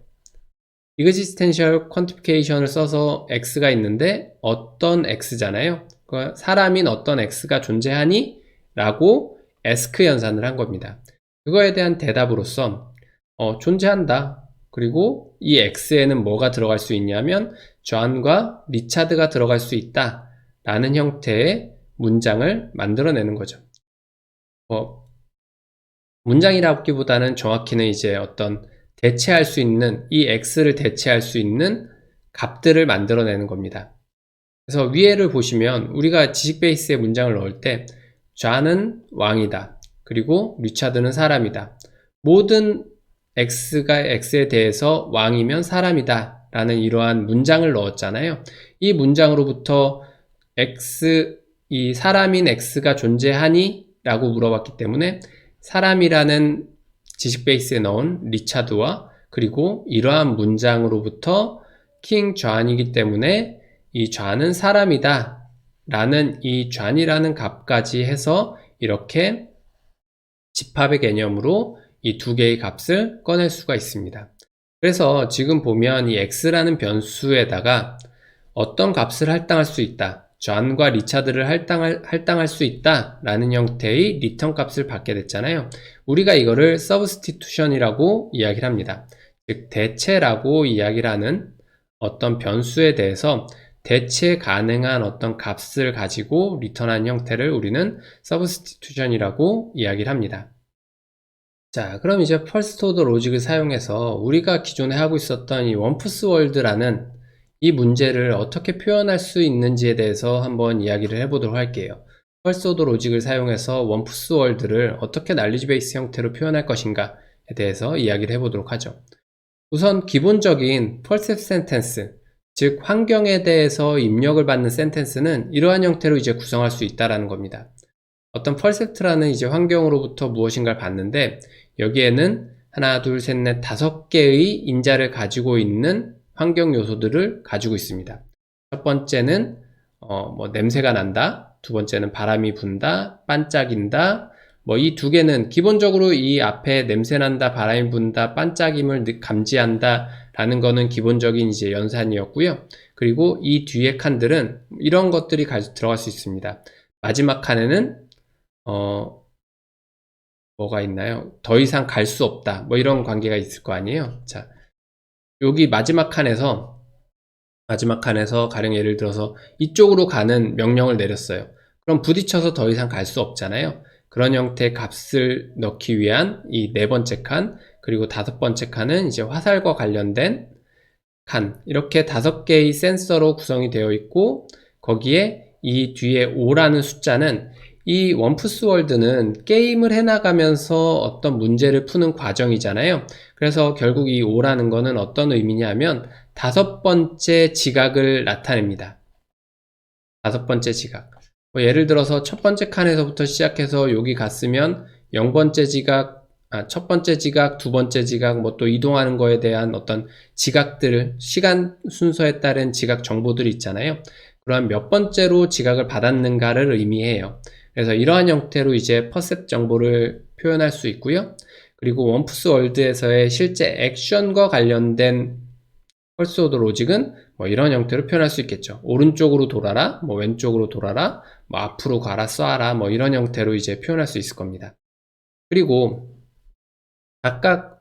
이그지스텐셜 퀀티피케이션을 써서 x가 있는데 어떤 x잖아요. 사람인 어떤 x가 존재하니? 라고 ask 연산을 한 겁니다. 그거에 대한 대답으로서 존재한다. 그리고 이 x에는 뭐가 들어갈 수 있냐면 존과 리차드가 들어갈 수 있다 라는 형태의 문장을 만들어내는 거죠. 문장이라기보다는 정확히는 이제 어떤 대체할 수 있는, 이 x를 대체할 수 있는 값들을 만들어내는 겁니다. 그래서 위에를 보시면 우리가 지식 베이스에 문장을 넣을 때 존은 왕이다. 그리고 리차드는 사람이다. 모든 x가 x에 대해서 왕이면 사람이다 라는 이러한 문장을 넣었잖아요. 이 문장으로부터 이 사람인 x가 존재하니? 라고 물어봤기 때문에 사람이라는 지식 베이스에 넣은 리차드와 그리고 이러한 문장으로부터 킹 존이기 때문에 이 존은 사람이다 라는 이 존이라는 값까지 해서 이렇게 집합의 개념으로 이 두 개의 값을 꺼낼 수가 있습니다. 그래서 지금 보면 이 x라는 변수에다가 어떤 값을 할당할 수 있다, 존과 리차드를 할당할 수 있다 라는 형태의 리턴 값을 받게 됐잖아요. 우리가 이거를 substitution이라고 이야기를 합니다. 즉 대체라고 이야기를 하는 어떤 변수에 대해서 대체 가능한 어떤 값을 가지고 리턴한 형태를 우리는 substitution이라고 이야기를 합니다. 자, 그럼 이제 퍼스트 오더 로직을 사용해서 우리가 기존에 하고 있었던 이 원푸스 월드라는 이 문제를 어떻게 표현할 수 있는지에 대해서 한번 이야기를 해보도록 할게요. 퍼스트 오더 로직을 사용해서 원푸스 월드를 어떻게 날리지 베이스 형태로 표현할 것인가에 대해서 이야기를 해보도록 하죠. 우선 기본적인 퍼셉 센텐스, 즉 환경에 대해서 입력을 받는 센텐스는 이러한 형태로 이제 구성할 수 있다라는 겁니다. 어떤 퍼셉트라는 이제 환경으로부터 무엇인가를 받는데 여기에는 하나, 둘, 셋, 넷, 5개의 인자를 가지고 있는 환경 요소들을 가지고 있습니다. 첫 번째는 냄새가 난다. 두 번째는 바람이 분다, 반짝인다. 이 두 개는 기본적으로 이 앞에 냄새 난다, 바람이 분다, 반짝임을 감지한다 라는 거는 기본적인 이제 연산이었고요. 그리고 이 뒤에 칸들은 이런 것들이 들어갈 수 있습니다. 마지막 칸에는 뭐가 있나요? 더 이상 갈 수 없다. 이런 관계가 있을 거 아니에요? 자, 여기 마지막 칸에서 가령 예를 들어서 이쪽으로 가는 명령을 내렸어요. 그럼 부딪혀서 더 이상 갈 수 없잖아요. 그런 형태의 값을 넣기 위한 이 네 번째 칸, 그리고 다섯 번째 칸은 이제 화살과 관련된 칸, 이렇게 5개의 센서로 구성이 되어 있고 거기에 이 뒤에 5라는 숫자는 이 원푸스 월드는 게임을 해나가면서 어떤 문제를 푸는 과정이잖아요. 그래서 결국 이 5라는 거는 어떤 의미냐면 5번째 지각을 나타냅니다. 5번째 지각. 예를 들어서 첫 번째 칸에서부터 시작해서 여기 갔으면 0번째 지각, 첫 번째 지각, 두 번째 지각, 또 이동하는 거에 대한 어떤 지각들, 시간 순서에 따른 지각 정보들이 있잖아요. 그러한 몇 번째로 지각을 받았는가를 의미해요. 그래서 이러한 형태로 이제 퍼셉 정보를 표현할 수 있고요. 그리고 원푸스 월드에서의 실제 액션과 관련된 퍼스트 오더 로직은 이런 형태로 표현할 수 있겠죠. 오른쪽으로 돌아라, 왼쪽으로 돌아라, 앞으로 가라, 쏴라, 이런 형태로 이제 표현할 수 있을 겁니다. 그리고 각각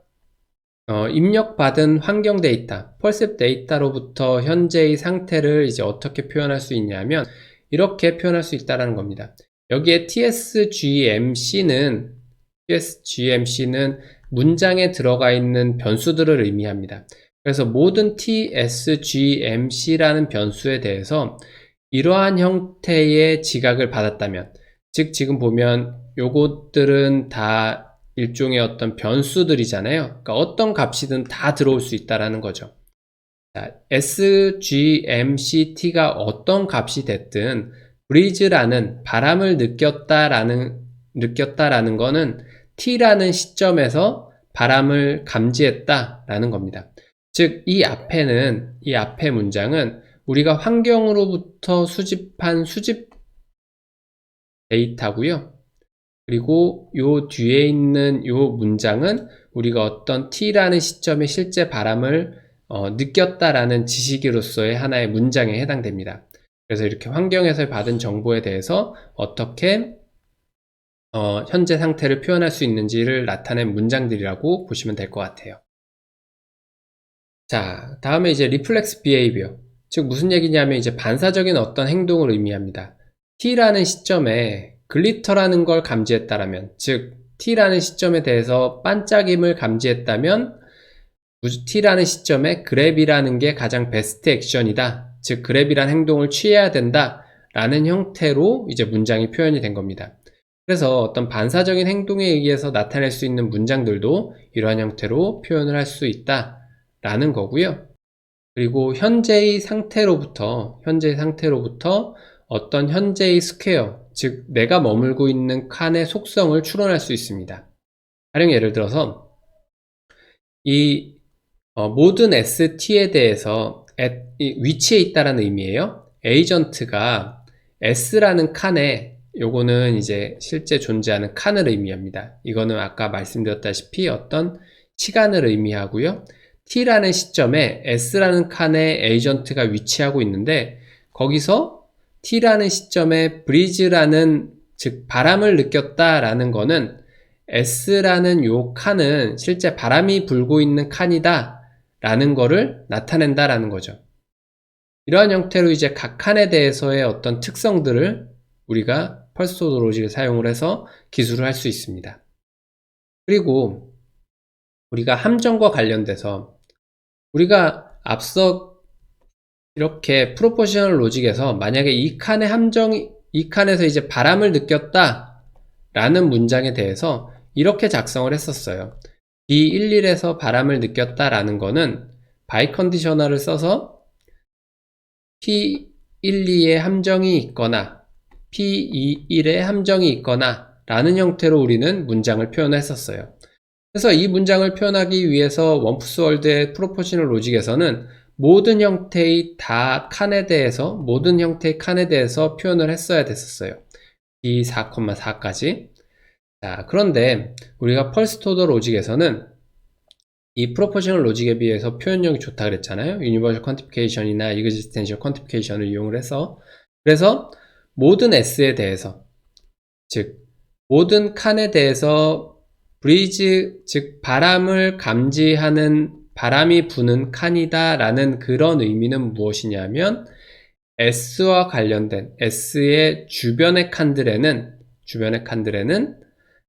입력받은 환경 데이터, 퍼셉 데이터로부터 현재의 상태를 이제 어떻게 표현할 수 있냐면 이렇게 표현할 수 있다는 겁니다. 여기에 TSGMC는 문장에 들어가 있는 변수들을 의미합니다. 그래서 모든 TSGMC라는 변수에 대해서 이러한 형태의 지각을 받았다면, 즉 지금 보면 요것들은 다 일종의 어떤 변수들이잖아요. 그러니까 어떤 값이든 다 들어올 수 있다라는 거죠. 자, SGMCT가 어떤 값이 됐든 브리즈라는 바람을 느꼈다라는 거는 T라는 시점에서 바람을 감지했다라는 겁니다. 즉, 이 앞에 문장은 우리가 환경으로부터 수집한 수집 데이터고요. 그리고 요 뒤에 있는 요 문장은 우리가 어떤 T라는 시점에 실제 바람을 느꼈다라는 지식으로서의 하나의 문장에 해당됩니다. 그래서 이렇게 환경에서 받은 정보에 대해서 어떻게 현재 상태를 표현할 수 있는지를 나타낸 문장들이라고 보시면 될 것 같아요. 자, 다음에 이제 reflex behavior. 즉 무슨 얘기냐면 이제 반사적인 어떤 행동을 의미합니다. T라는 시점에 글리터라는 걸 감지했다라면, 즉 T라는 시점에 대해서 반짝임을 감지했다면 T라는 시점에 grab이라는 게 가장 베스트 액션이다. 즉 grab이란 행동을 취해야 된다. 라는 형태로 이제 문장이 표현이 된 겁니다. 그래서 어떤 반사적인 행동에 의해서 나타낼 수 있는 문장들도 이러한 형태로 표현을 할 수 있다. 라는 거고요. 그리고 현재의 상태로부터 어떤 현재의 스퀘어, 즉 내가 머물고 있는 칸의 속성을 추론할 수 있습니다. 가령 예를 들어서 이 모든 ST에 대해서 위치에 있다라는 의미예요. 에이전트가 S라는 칸에, 요거는 이제 실제 존재하는 칸을 의미합니다. 이거는 아까 말씀드렸다시피 어떤 시간을 의미하고요. T라는 시점에 S라는 칸에 에이전트가 위치하고 있는데, 거기서 T라는 시점에 브리즈라는, 즉 바람을 느꼈다라는 거는 S라는 요 칸은 실제 바람이 불고 있는 칸이다 라는 거를 나타낸다 라는 거죠. 이러한 형태로 이제 각 칸에 대해서의 어떤 특성들을 우리가 펄스 오더 로직을 사용을 해서 기술을 할 수 있습니다. 그리고 우리가 함정과 관련돼서 우리가 앞서 이렇게 프로포지셔널 로직에서 만약에 이 칸에서 이제 바람을 느꼈다 라는 문장에 대해서 이렇게 작성을 했었어요. B11에서 바람을 느꼈다 라는 거는 바이컨디셔널을 써서 P12에 함정이 있거나 P21에 함정이 있거나 라는 형태로 우리는 문장을 표현했었어요. 그래서 이 문장을 표현하기 위해서 원푸스월드의 프로포지셔널 로직에서는 모든 형태의 칸에 대해서 표현을 했어야 됐었어요. B4,4까지. 자, 그런데 우리가 퍼스트 오더 로직에서는 이 프로포지셔널 로직에 비해서 표현력이 좋다 그랬잖아요. 유니버셜 퀀티피케이션이나 이그지스텐셜 퀀티피케이션을 이용을 해서, 그래서 모든 S에 대해서, 즉 모든 칸에 대해서 브리즈, 즉 바람을 감지하는, 바람이 부는 칸이다 라는 그런 의미는 무엇이냐면 S와 관련된 S의 주변의 칸들에는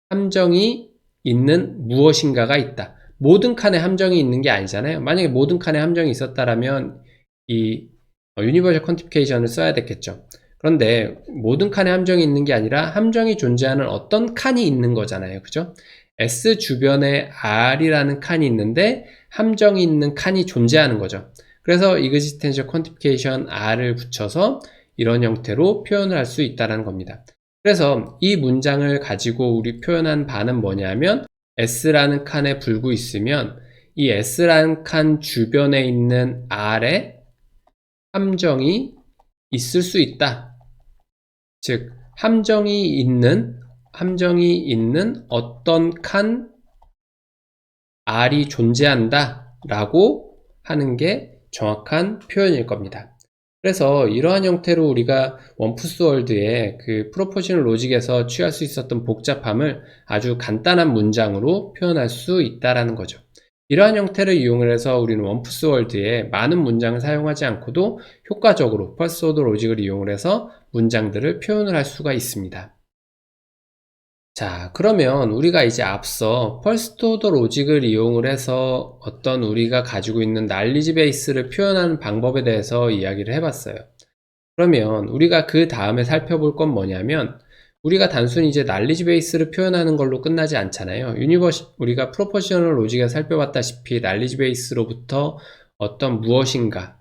함정이 있는 무엇인가가 있다. 모든 칸에 함정이 있는 게 아니잖아요. 만약에 모든 칸에 함정이 있었다면 이 유니버셜 퀀티피케이션을 써야 됐겠죠. 그런데 모든 칸에 함정이 있는 게 아니라 함정이 존재하는 어떤 칸이 있는 거잖아요. 그죠? S 주변에 R이라는 칸이 있는데 함정이 있는 칸이 존재하는 거죠. 그래서 existential quantification R을 붙여서 이런 형태로 표현을 할 수 있다는 겁니다. 그래서 이 문장을 가지고 우리 표현한 바는 뭐냐면 S라는 칸에 불고 있으면 이 S라는 칸 주변에 있는 R에 함정이 있을 수 있다. 즉 함정이 있는 어떤 칸 R이 존재한다 라고 하는 게 정확한 표현일 겁니다. 그래서 이러한 형태로 우리가 원푸스월드의 그 프로포지셔널 로직에서 취할 수 있었던 복잡함을 아주 간단한 문장으로 표현할 수 있다라는 거죠. 이러한 형태를 이용을 해서 우리는 원푸스월드에 많은 문장을 사용하지 않고도 효과적으로 퍼스트 오더 로직을 이용을 해서 문장들을 표현을 할 수가 있습니다. 자, 그러면 우리가 이제 앞서 퍼스트 오더 로직을 이용을 해서 어떤 우리가 가지고 있는 날리지 베이스를 표현하는 방법에 대해서 이야기를 해봤어요. 그러면 우리가 그 다음에 살펴볼 건 뭐냐면 우리가 단순히 이제 날리지 베이스를 표현하는 걸로 끝나지 않잖아요. 우리가 프로포지셔널 로직에 살펴봤다시피 날리지 베이스로부터 어떤 무엇인가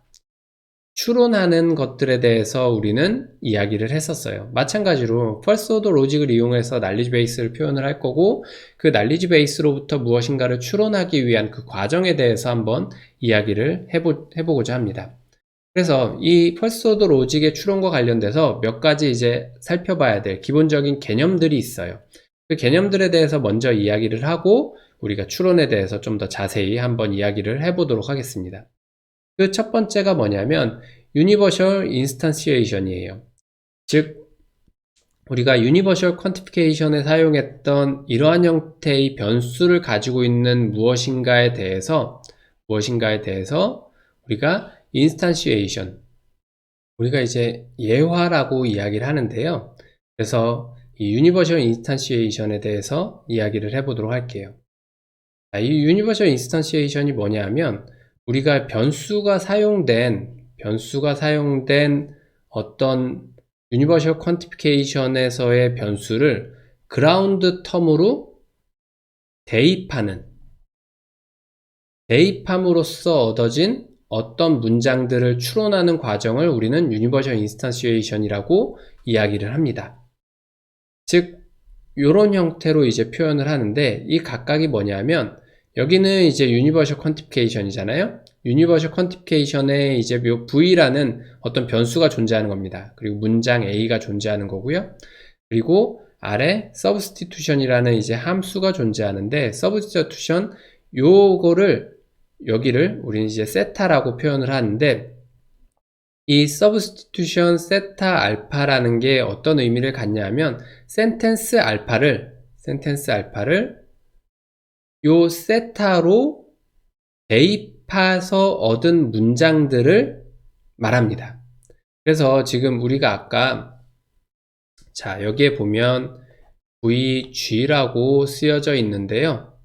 추론하는 것들에 대해서 우리는 이야기를 했었어요. 마찬가지로 퍼스트 오더 로직을 이용해서 날리지 베이스를 표현을 할 거고 그 날리지 베이스로부터 무엇인가를 추론하기 위한 그 과정에 대해서 한번 이야기를 해보고자 합니다. 그래서 이 퍼스트 오더 로직의 추론과 관련돼서 몇 가지 이제 살펴봐야 될 기본적인 개념들이 있어요. 그 개념들에 대해서 먼저 이야기를 하고 우리가 추론에 대해서 좀 더 자세히 한번 이야기를 해보도록 하겠습니다. 그 첫 번째가 뭐냐면 유니버셜 인스탄시에이션이에요. 즉 우리가 유니버셜 퀀티피케이션에 사용했던 이러한 형태의 변수를 가지고 있는 무엇인가에 대해서 우리가 인스탄시에이션, 우리가 이제 예화라고 이야기를 하는데요. 그래서 이 유니버셜 인스탄시에이션에 대해서 이야기를 해보도록 할게요. 이 유니버셜 인스탄시에이션이 뭐냐 하면 우리가 변수가 사용된 어떤 유니버셜 퀀티피케이션에서의 변수를 그라운드 텀으로 대입함으로써 얻어진 어떤 문장들을 추론하는 과정을 우리는 유니버셜 인스탄시에이션이라고 이야기를 합니다. 즉 이런 형태로 이제 표현을 하는데, 이 각각이 뭐냐면 여기는 이제 유니버셜 퀀티피케이션이잖아요. 유니버셜 퀀티피케이션에 이제 V라는 어떤 변수가 존재하는 겁니다. 그리고 문장 A가 존재하는 거고요. 그리고 아래 substitution이라는 이제 함수가 존재하는데, substitution 여기를 우리는 이제 세타라고 표현을 하는데, 이 substitution 세타 알파라는 게 어떤 의미를 갖냐면 센텐스 알파를 요 세타로 대입해서 얻은 문장들을 말합니다. 그래서 지금 우리가 아까 여기에 보면 VG라고 쓰여져 있는데요.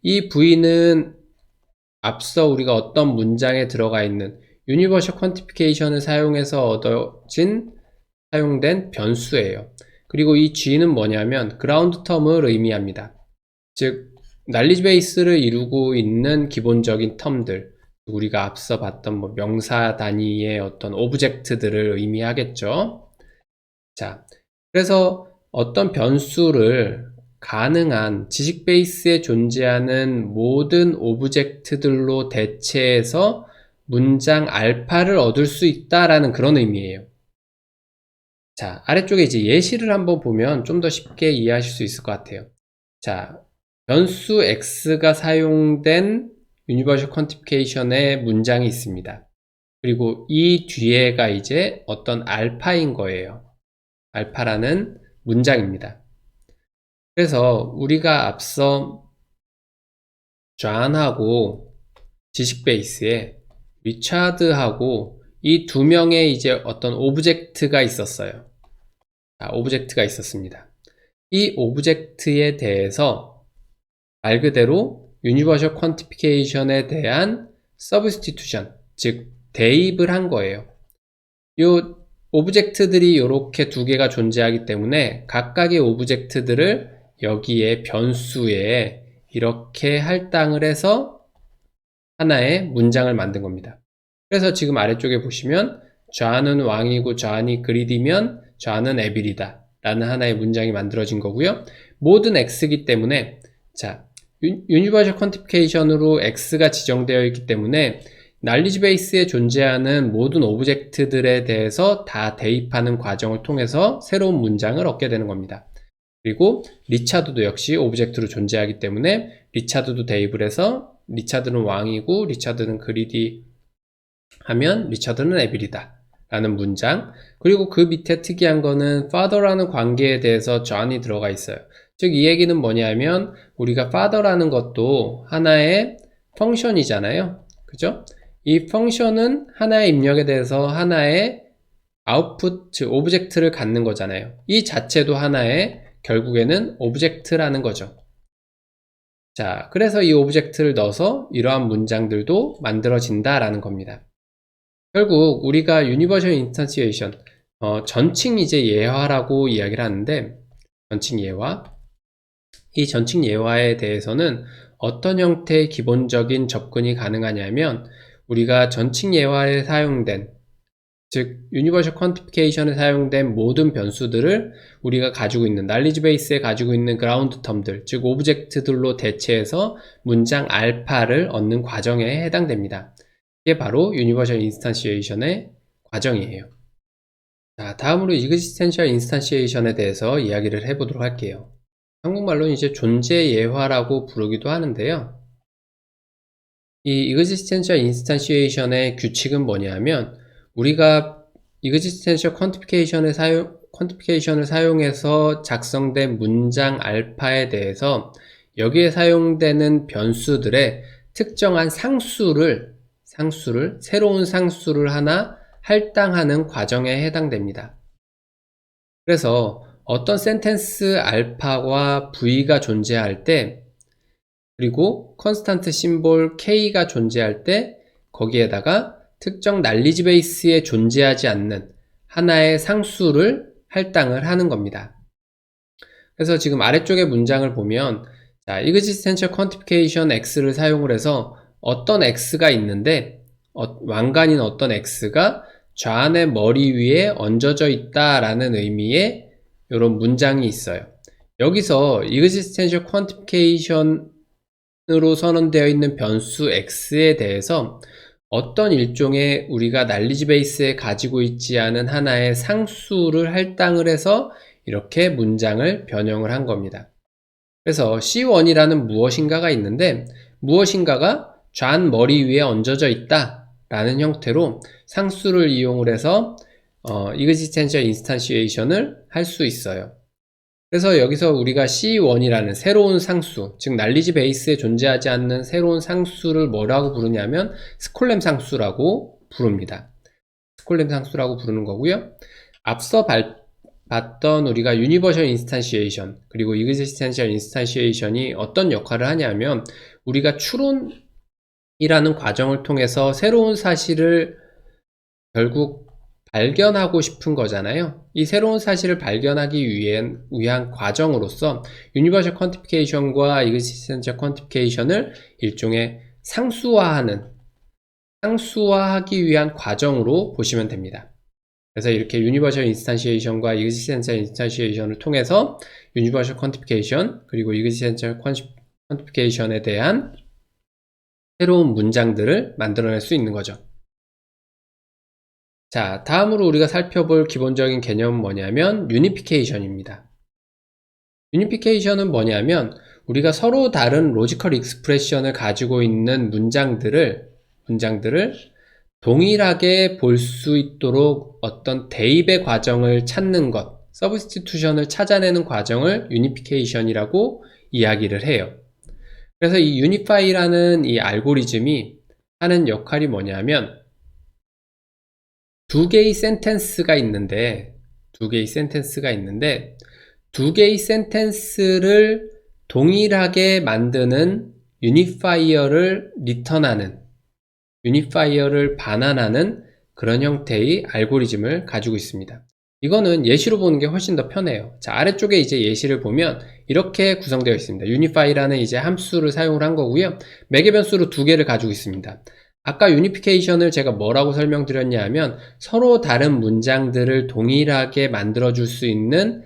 이 V는 앞서 우리가 어떤 문장에 들어가 있는 유니버셜 퀀티피케이션을 사용해서 사용된 변수예요. 그리고 이 G는 뭐냐면 그라운드 텀을 의미합니다. 즉 날리지 베이스를 이루고 있는 기본적인 텀들, 우리가 앞서 봤던 명사 단위의 어떤 오브젝트들을 의미하겠죠. 그래서 어떤 변수를 가능한 지식 베이스에 존재하는 모든 오브젝트들로 대체해서 문장 알파를 얻을 수 있다라는 그런 의미예요. 아래쪽에 이제 예시를 한번 보면 좀 더 쉽게 이해하실 수 있을 것 같아요. 변수 x가 사용된 유니버셜 퀀티피케이션의 문장이 있습니다. 그리고 이 뒤에가 이제 어떤 알파인 거예요. 알파라는 문장입니다. 그래서 우리가 앞서 존하고 지식 베이스에 리차드하고 이 두 명의 이제 어떤 오브젝트가 있었어요. 오브젝트가 있었습니다. 이 오브젝트에 대해서 말 그대로 유니버셜 퀀티피케이션에 대한 서브스티튜션, 즉 대입을 한 거예요. 요 오브젝트들이 이렇게 두 개가 존재하기 때문에 각각의 오브젝트들을 여기에 변수에 이렇게 할당을 해서 하나의 문장을 만든 겁니다. 그래서 지금 아래쪽에 보시면 좌는 왕이고 좌니 그리디면 좌는 에빌이다 라는 하나의 문장이 만들어진 거고요. 모든 x이기 때문에 유니버셜 퀀티피케이션으로 x가 지정되어 있기 때문에 날리지 베이스에 존재하는 모든 오브젝트들에 대해서 다 대입하는 과정을 통해서 새로운 문장을 얻게 되는 겁니다. 그리고 리차드도 역시 오브젝트로 존재하기 때문에 리차드도 대입을 해서 리차드는 왕이고 리차드는 그리디 하면 리차드는 에빌이다 라는 문장. 그리고 그 밑에 특이한 거는 father라는 관계에 대해서 존이 들어가 있어요. 즉 이 얘기는 뭐냐면 우리가 father라는 것도 하나의 펑션이잖아요. 그죠? 이 펑션은 하나의 입력에 대해서 하나의 아웃풋, 즉 오브젝트를 갖는 거잖아요. 이 자체도 하나의 결국에는 오브젝트라는 거죠. 그래서 이 오브젝트를 넣어서 이러한 문장들도 만들어진다라는 겁니다. 결국 우리가 유니버셜 인스탄시에이션, 전칭 이제 예화라고 이야기를 하는데, 전칭 예화. 이 전칭 예화에 대해서는 어떤 형태의 기본적인 접근이 가능하냐면 우리가 전칭 예화에 사용된, 즉 유니버셜 퀀티피케이션에 사용된 모든 변수들을 우리가 가지고 있는 날리지 베이스에 가지고 있는 그라운드 텀들, 즉 오브젝트들로 대체해서 문장 알파를 얻는 과정에 해당됩니다. 이게 바로 유니버셜 인스탄시에이션의 과정이에요. 다음으로 이그지스텐셜 인스탄시에이션에 대해서 이야기를 해보도록 할게요. 한국말로는 이제 존재 예화라고 부르기도 하는데요. 이 existential instantiation의 규칙은 뭐냐면 우리가 existential quantification을 사용해서 작성된 문장 알파에 대해서 여기에 사용되는 변수들의 특정한 상수를 새로운 상수를 하나 할당하는 과정에 해당됩니다. 그래서 어떤 센텐스 알파와 v가 존재할 때 그리고 컨스탄트 심볼 k가 존재할 때 거기에다가 특정 난리지 베이스에 존재하지 않는 하나의 상수를 할당을 하는 겁니다. 그래서 지금 아래쪽의 문장을 보면 자, existential quantification x를 사용을 해서 어떤 x가 있는데 왕관인 어떤 x가 좌안의 머리 위에 얹어져 있다라는 의미의 이런 문장이 있어요. 여기서 existential quantification으로 선언되어 있는 변수 x에 대해서 어떤 일종의 우리가 난리지 베이스에 가지고 있지 않은 하나의 상수를 할당을 해서 이렇게 문장을 변형을 한 겁니다. 그래서 C1이라는 무엇인가가 있는데 무엇인가가 좌안 머리 위에 얹어져 있다 라는 형태로 상수를 이용을 해서 existential instantiation을 할 수 있어요. 그래서 여기서 우리가 C1이라는 새로운 상수, 즉 난리지 베이스에 존재하지 않는 새로운 상수를 뭐라고 부르냐면 스콜렘 상수라고 부릅니다. 스콜렘 상수라고 부르는 거고요. 앞서 봤던 우리가 유니버셜 인스탄시에이션 그리고 existential instantiation이 어떤 역할을 하냐면 우리가 추론이라는 과정을 통해서 새로운 사실을 결국 발견하고 싶은 거잖아요. 이 새로운 사실을 발견하기 위한 과정으로서 유니버셜 퀀티피케이션과 existential 퀀티피케이션을 일종의 상수화하기 위한 과정으로 보시면 됩니다. 그래서 이렇게 유니버셜 인스탄시에이션과 existential instantiation을 통해서 유니버셜 퀀티피케이션 그리고 existential 퀀티피케이션에 대한 새로운 문장들을 만들어낼 수 있는 거죠. 자, 다음으로 우리가 살펴볼 기본적인 개념은 뭐냐면 유니피케이션입니다. 유니피케이션은 뭐냐면 우리가 서로 다른 로지컬 익스프레션을 가지고 있는 문장들을 동일하게 볼 수 있도록 어떤 대입의 과정을 찾는 것, 서브스티튜션을 찾아내는 과정을 유니피케이션이라고 이야기를 해요. 그래서 이 유니파이라는 이 알고리즘이 하는 역할이 뭐냐면 두 개의 센텐스가 있는데 두 개의 센텐스를 동일하게 만드는 유니파이어를 반환하는 그런 형태의 알고리즘을 가지고 있습니다. 이거는 예시로 보는 게 훨씬 더 편해요. 자, 아래쪽에 이제 예시를 보면 이렇게 구성되어 있습니다. 유니파이라는 이제 함수를 사용을 한 거고요. 매개 변수로 두 개를 가지고 있습니다. 아까 유니피케이션을 제가 뭐라고 설명드렸냐 하면 서로 다른 문장들을 동일하게 만들어줄 수 있는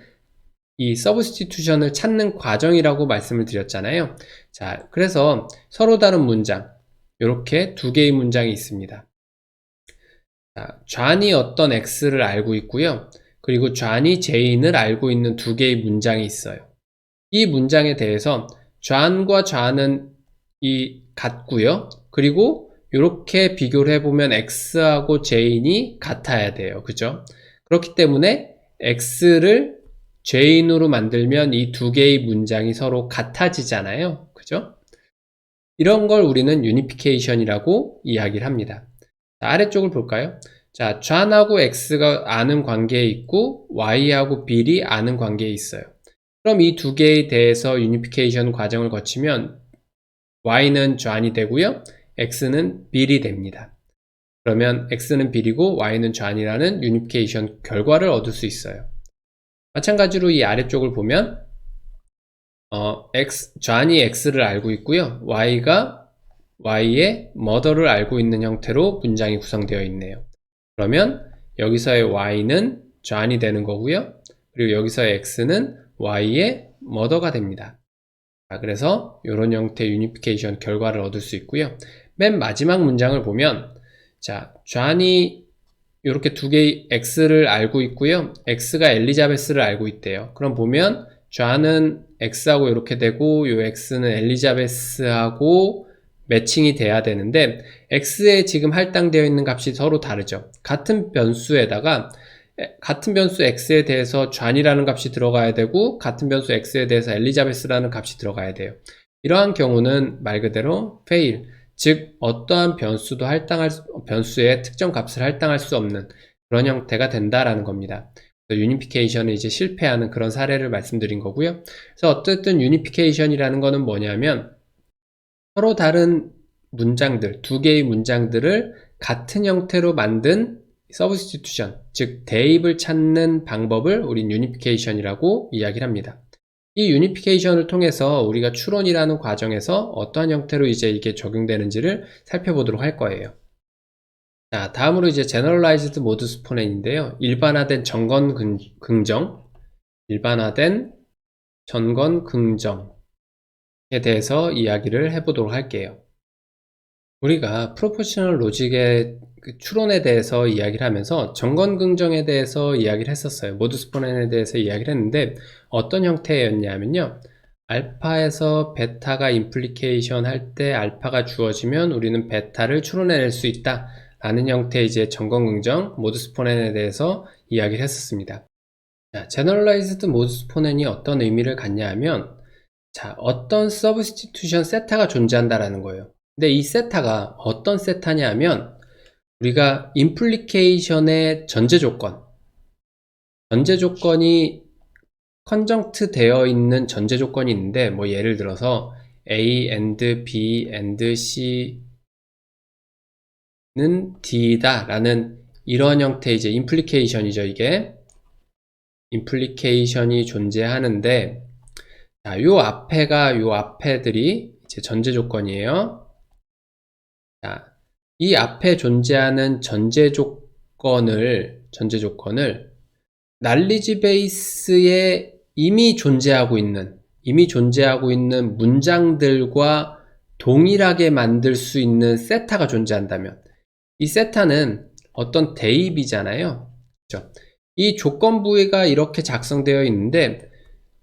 이 서브스티튜션을 찾는 과정이라고 말씀을 드렸잖아요. 자, 그래서 서로 다른 문장, 이렇게 두 개의 문장이 있습니다. 자, 좌안이 어떤 x를 알고 있고요. 그리고 좌안이 jn을 알고 있는 두 개의 문장이 있어요. 이 문장에 대해서 좌안과 좌안은 같고요. 그리고 이렇게 비교를 해보면 x하고 jn이 같아야 돼요. 그죠? 그렇기 때문에 x를 jn으로 만들면 이 두 개의 문장이 서로 같아지잖아요. 그죠? 이런 걸 우리는 유니피케이션이라고 이야기를 합니다. 자, 아래쪽을 볼까요? 자, 좌안하고 x가 아는 관계에 있고 y하고 b이 아는 관계에 있어요. 그럼 이 두 개에 대해서 유니피케이션 과정을 거치면 y는 좌안이 되고요. x는 b이 됩니다. 그러면 x는 b이고 y는 좌안이라는 유니피케이션 결과를 얻을 수 있어요. 마찬가지로 이 아래쪽을 보면 좌안이 x를 알고 있고요. y가 y의 mother를 알고 있는 형태로 문장이 구성되어 있네요. 그러면 여기서의 y는 좌안이 되는 거고요. 그리고 여기서의 x는 y의 mother가 됩니다. 자, 그래서 이런 형태의 유니피케이션 결과를 얻을 수 있고요. 맨 마지막 문장을 보면 자, 좌안이 이렇게 두 개의 x를 알고 있고요. x가 엘리자베스를 알고 있대요. 그럼 보면 좌안은 x하고 이렇게 되고 이 x는 엘리자베스하고 매칭이 돼야 되는데 x에 지금 할당되어 있는 값이 서로 다르죠. 같은 변수에다가 같은 변수 x에 대해서 존이라는 값이 들어가야 되고 같은 변수 x에 대해서 엘리자베스라는 값이 들어가야 돼요. 이러한 경우는 말 그대로 fail, 즉 어떠한 변수에 특정 값을 할당할 수 없는 그런 형태가 된다라는 겁니다. 유니피케이션을 이제 실패하는 그런 사례를 말씀드린 거고요. 그래서 어쨌든 유니피케이션이라는 거는 뭐냐면 서로 다른 문장들, 두 개의 문장들을 같은 형태로 만든 서브스티튜션, 즉 대입을 찾는 방법을 우린 유니피케이션이라고 이야기를 합니다. 이 유니피케이션을 통해서 우리가 추론이라는 과정에서 어떠한 형태로 이제 이게 적용되는지를 살펴보도록 할 거예요. 자, 다음으로 이제 Generalized Modus Ponens인데요. 일반화된 전건 긍정, 일반화된 전건 긍정에 대해서 이야기를 해보도록 할게요. 우리가 프로포셔널 로직의 추론에 대해서 이야기를 하면서 전건 긍정에 대해서 이야기를 했었어요. 모두스 포넨에 대해서 이야기를 했는데 어떤 형태였냐면요. 알파에서 베타가 임플리케이션 할 때 알파가 주어지면 우리는 베타를 추론해낼 수 있다 라는 형태의 이제 전건 긍정 모두스 포넨에 대해서 이야기를 했었습니다. 자, Generalized Modus Ponens이 어떤 의미를 갖냐 하면 자, 어떤 서브스티튜션 세타가 존재한다라는 거예요. 근데 이 세타가 어떤 세타냐 하면 우리가 임플리케이션의 전제 조건이 컨정트 되어 있는 전제 조건이 있는데 뭐 예를 들어서 A and B and C는 D다 라는 이런 형태의 이제 임플리케이션이죠. 이게 임플리케이션이 존재하는데 자, 요 앞에들이 이제 전제 조건이에요. 자, 이 앞에 존재하는 전제 조건을 날리지 베이스에 이미 존재하고 있는 문장들과 동일하게 만들 수 있는 세타가 존재한다면 이 세타는 어떤 대입이잖아요. 그렇죠? 이 조건부가 이렇게 작성되어 있는데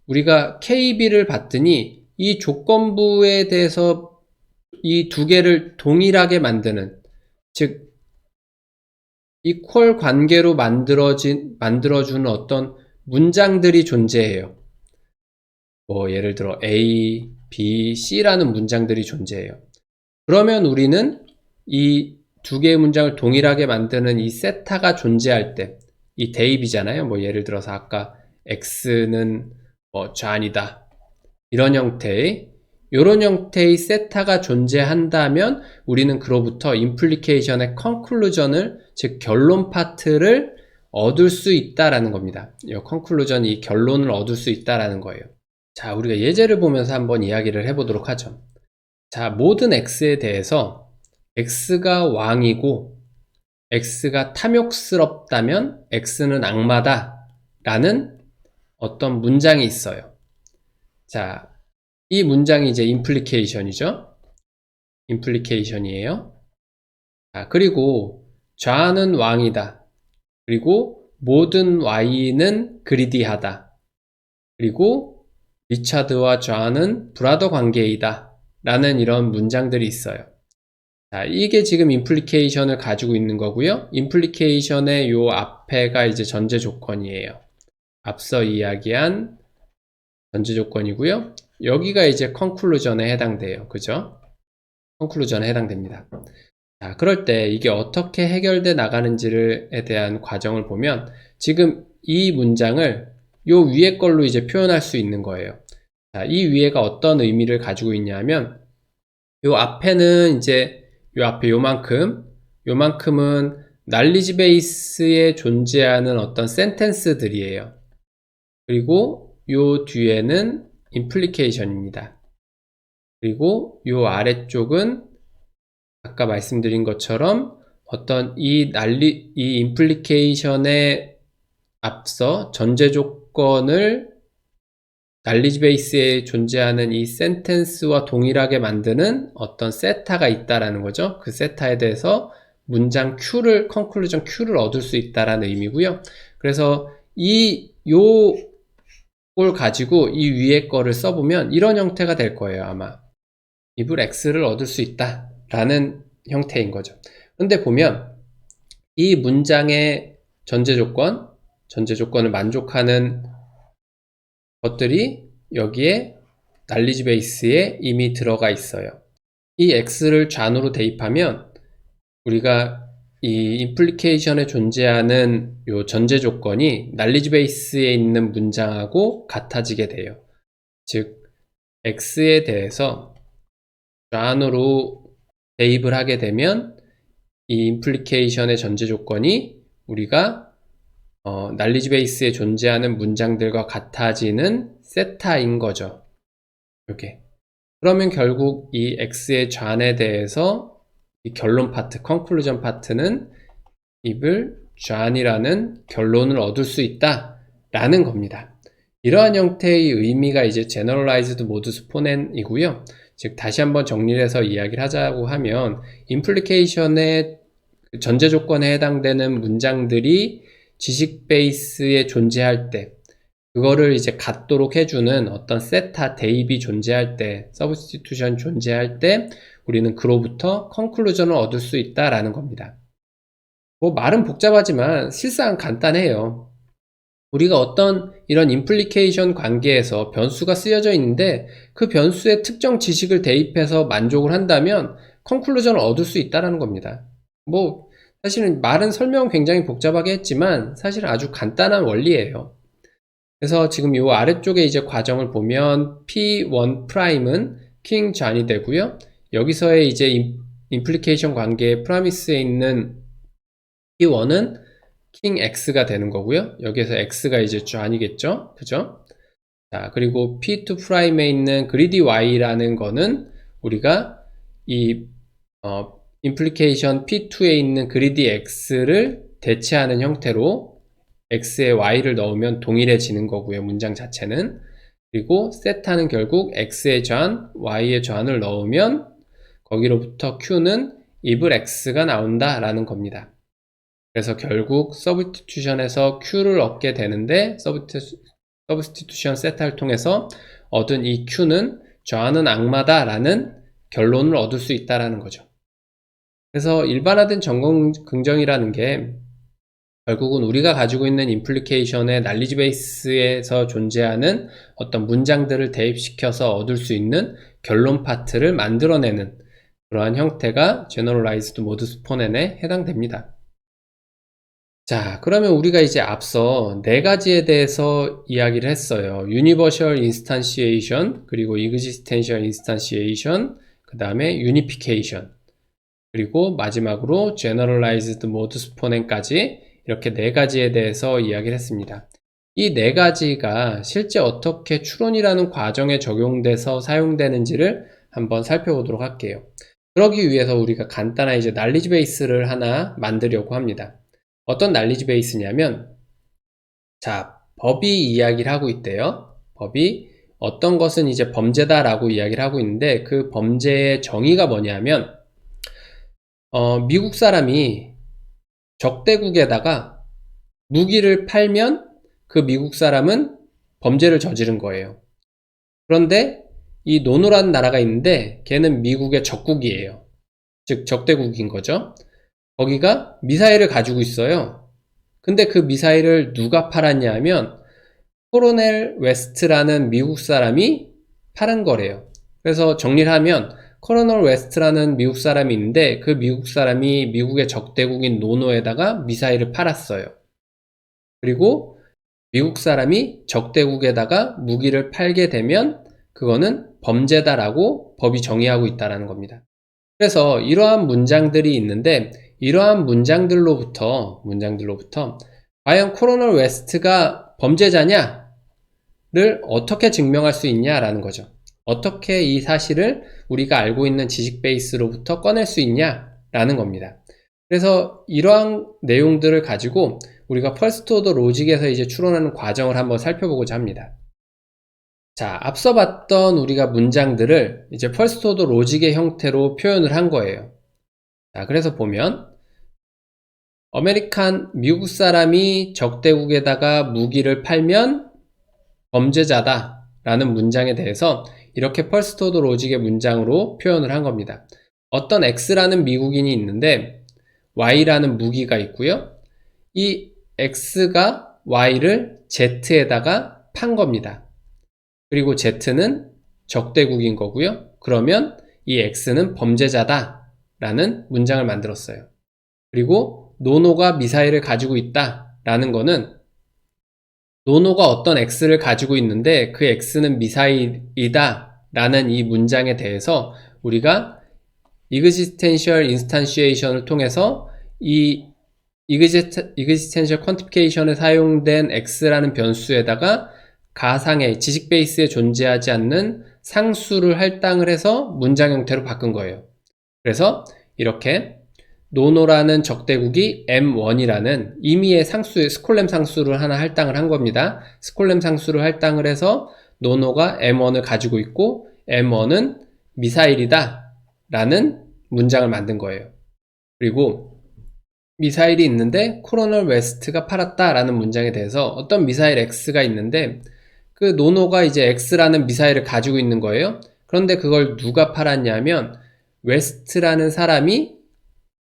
우리가 KB를 봤더니 이 조건부에 대해서 이 두 개를 동일하게 만드는, 즉 이퀄 관계로 만들어주는 어떤 문장들이 존재해요. 뭐 예를 들어 A, B, C라는 문장들이 존재해요. 그러면 우리는 이 두 개의 문장을 동일하게 만드는 이 세타가 존재할 때, 이 대입이잖아요. 뭐 예를 들어서 아까 X는 뭐 존이다 이런 형태의 세타가 존재한다면 우리는 그로부터 임플리케이션의 컨클루전을, 즉 결론 파트를 얻을 수 있다라는 겁니다. 이 컨클루전, 이 결론을 얻을 수 있다라는 거예요. 자, 우리가 예제를 보면서 한번 이야기를 해보도록 하죠. 자, 모든 x에 대해서 x가 왕이고 x가 탐욕스럽다면 x는 악마다 라는 어떤 문장이 있어요. 자, 이 문장이 이제 임플리케이션이죠. 임플리케이션이에요. 자, 그리고 좌는 왕이다. 그리고 모든 Y는 그리디하다. 그리고 리차드와 좌는 브라더 관계이다. 라는 이런 문장들이 있어요. 자, 이게 지금 임플리케이션을 가지고 있는 거고요. 임플리케이션의 요 앞에가 이제 전제 조건이에요. 앞서 이야기한 전제 조건이고요. 여기가 이제 컨클루전에 해당돼요. 그죠? 컨클루전에 해당됩니다. 자, 그럴 때 이게 어떻게 해결돼 나가는지에 대한 과정을 보면 지금 이 문장을 요 위에 걸로 이제 표현할 수 있는 거예요. 자, 이 위에가 어떤 의미를 가지고 있냐면 요 앞에는 이제 요 앞에 요만큼은 날리지 베이스에 존재하는 어떤 센텐스들이에요. 그리고 요 뒤에는 임플리케이션입니다. 그리고 요 아래쪽은 아까 말씀드린 것처럼 어떤 이 임플리케이션에 앞서 전제 조건을 날리지 베이스에 존재하는 이 센텐스와 동일하게 만드는 어떤 세타가 있다라는 거죠. 그 세타에 대해서 문장 Q를, 컨클루전 Q를 얻을 수 있다라는 의미고요. 그래서 요걸 가지고 이 위에 거를 써보면 이런 형태가 될 거예요, 아마. 입을 X를 얻을 수 있다 라는 형태인 거죠. 그런데 보면 이 문장의 전제 조건을 만족하는 것들이 여기에 knowledge base에 이미 들어가 있어요. 이 X를 좌우로 대입하면 우리가 이 임플리케이션에 존재하는 요 전제 조건이 knowledge base에 있는 문장하고 같아지게 돼요. 즉 X에 대해서 좌우로 대입을 하게 되면 이 임플리케이션의 전제 조건이 우리가 knowledge base에 존재하는 문장들과 같아지는 세타인 거죠. 이렇게. 그러면 결국 이 X의 좌안에 대해서 이 결론 파트, conclusion 파트는 입을 좌안이라는 결론을 얻을 수 있다 라는 겁니다. 이러한 형태의 의미가 이제 generalized modus ponens이고요. 즉 다시 한번 정리를 해서 이야기를 하자고 하면 implication의 전제 조건에 해당되는 문장들이 지식 베이스에 존재할 때 그거를 이제 같도록 해주는 어떤 세타, 대입이 존재할 때, 서브스티튜션 존재할 때 우리는 그로부터 컨클루전을 얻을 수 있다라는 겁니다. 뭐 말은 복잡하지만 실상 간단해요. 우리가 어떤 이런 임플리케이션 관계에서 변수가 쓰여져 있는데 그 변수에 특정 지식을 대입해서 만족을 한다면 컨클루전을 얻을 수 있다는 겁니다. 뭐 사실은 말은 설명은 굉장히 복잡하게 했지만 사실은 아주 간단한 원리예요. 그래서 지금 이 아래쪽에 이제 과정을 보면 P1'은 킹 잔이 되고요. 여기서의 이제 임플리케이션 관계의 프라미스에 있는 P1은 킹 X가 되는 거고요. 여기에서 X가 이제 잔이겠죠. 그죠? 자, 그리고 P2'에 있는 그리디 Y라는 거는 우리가 이 임플리케이션 P2에 있는 그리디 X를 대체하는 형태로 X에 Y를 넣으면 동일해지는 거고요. 문장 자체는. 그리고 세타는 결국 X의 좌안, Y의 좌안을 넣으면 거기로부터 Q는 입을 X가 나온다 라는 겁니다. 그래서 결국 서브스티튜션에서 Q를 얻게 되는데 서브스티튜션 세타를 통해서 얻은 이 Q는 좌안은 악마다 라는 결론을 얻을 수 있다라는 거죠. 그래서 일반화된 정근긍정이라는 게 결국은 우리가 가지고 있는 임플리케이션의 knowledge base에서 존재하는 어떤 문장들을 대입시켜서 얻을 수 있는 결론 파트를 만들어내는 그러한 형태가 generalized modus ponens에 해당됩니다. 자, 그러면 우리가 이제 앞서 네 가지에 대해서 이야기를 했어요. Universal Instantiation, 그리고 Existential Instantiation, 그 다음에 Unification, 그리고 마지막으로 Generalized Modus Ponens까지 이렇게 네 가지에 대해서 이야기를 했습니다. 이 네 가지가 실제 어떻게 추론이라는 과정에 적용돼서 사용되는지를 한번 살펴보도록 할게요. 그러기 위해서 우리가 간단한 이제 knowledge base를 하나 만들려고 합니다. 어떤 knowledge base냐면, 자, 법이 이야기를 하고 있대요. 법이 어떤 것은 이제 범죄다라고 이야기를 하고 있는데 그 범죄의 정의가 뭐냐면, 미국 사람이 적대국에다가 무기를 팔면 그 미국 사람은 범죄를 저지른 거예요. 그런데 이 노노라는 나라가 있는데 걔는 미국의 적국이에요. 즉 적대국인 거죠. 거기가 미사일을 가지고 있어요. 근데 그 미사일을 누가 팔았냐 하면 코로넬 웨스트라는 미국 사람이 팔은 거래요. 그래서 정리를 하면 코로넬 웨스트라는 미국 사람이 있는데 그 미국 사람이 미국의 적대국인 노노에다가 미사일을 팔았어요. 그리고 미국 사람이 적대국에다가 무기를 팔게 되면 그거는 범죄다라고 법이 정의하고 있다는 겁니다. 그래서 이러한 문장들이 있는데 이러한 문장들로부터 과연 코로넬 웨스트가 범죄자냐를 어떻게 증명할 수 있냐라는 거죠. 어떻게 이 사실을 우리가 알고 있는 지식 베이스로부터 꺼낼 수 있냐라는 겁니다. 그래서 이러한 내용들을 가지고 우리가 퍼스트 오더 로직에서 이제 추론하는 과정을 한번 살펴보고자 합니다. 자, 앞서 봤던 우리가 문장들을 이제 퍼스트 오더 로직의 형태로 표현을 한 거예요. 자, 그래서 보면 미국 사람이 적대국에다가 무기를 팔면 범죄자다 라는 문장에 대해서 이렇게 퍼스트 오더 로직의 문장으로 표현을 한 겁니다. 어떤 X라는 미국인이 있는데 Y라는 무기가 있고요. 이 X가 Y를 Z에다가 판 겁니다. 그리고 Z는 적대국인 거고요. 그러면 이 X는 범죄자다 라는 문장을 만들었어요. 그리고 노노가 미사일을 가지고 있다 라는 거는 노노가 어떤 X를 가지고 있는데 그 X는 미사일이다 라는 이 문장에 대해서 우리가 existential instantiation을 통해서 이 existential quantification에 사용된 X라는 변수에다가 가상의 지식 베이스에 존재하지 않는 상수를 할당을 해서 문장 형태로 바꾼 거예요. 그래서 이렇게 노노라는 적대국이 M1이라는 임의의 상수의 스콜렘 상수를 하나 할당을 한 겁니다. 스콜렘 상수를 할당을 해서 노노가 M1을 가지고 있고 M1은 미사일이다 라는 문장을 만든 거예요. 그리고 미사일이 있는데 코로넬 웨스트가 팔았다 라는 문장에 대해서 어떤 미사일 X가 있는데 그 노노가 이제 X라는 미사일을 가지고 있는 거예요. 그런데 그걸 누가 팔았냐면 웨스트라는 사람이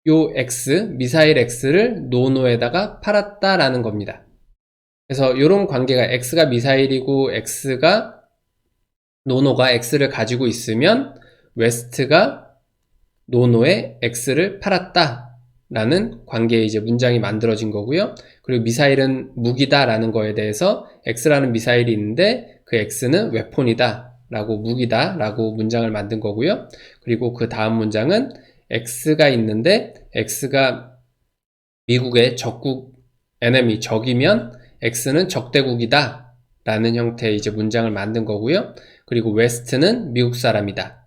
요 X, 미사일 X를 노노에다가 팔았다라는 겁니다. 그래서 이런 관계가 X가 미사일이고 노노가 X를 가지고 있으면 웨스트가 노노에 X를 팔았다라는 관계의 이제 문장이 만들어진 거고요. 그리고 미사일은 무기다라는 거에 대해서 X라는 미사일이 있는데 그 X는 웨폰이다 라고 무기다 라고 문장을 만든 거고요. 그리고 그 다음 문장은 X가 있는데 X가 미국의 적이면 X는 적대국이다 라는 형태의 이제 문장을 만든 거고요. 그리고 웨스트는 미국 사람이다.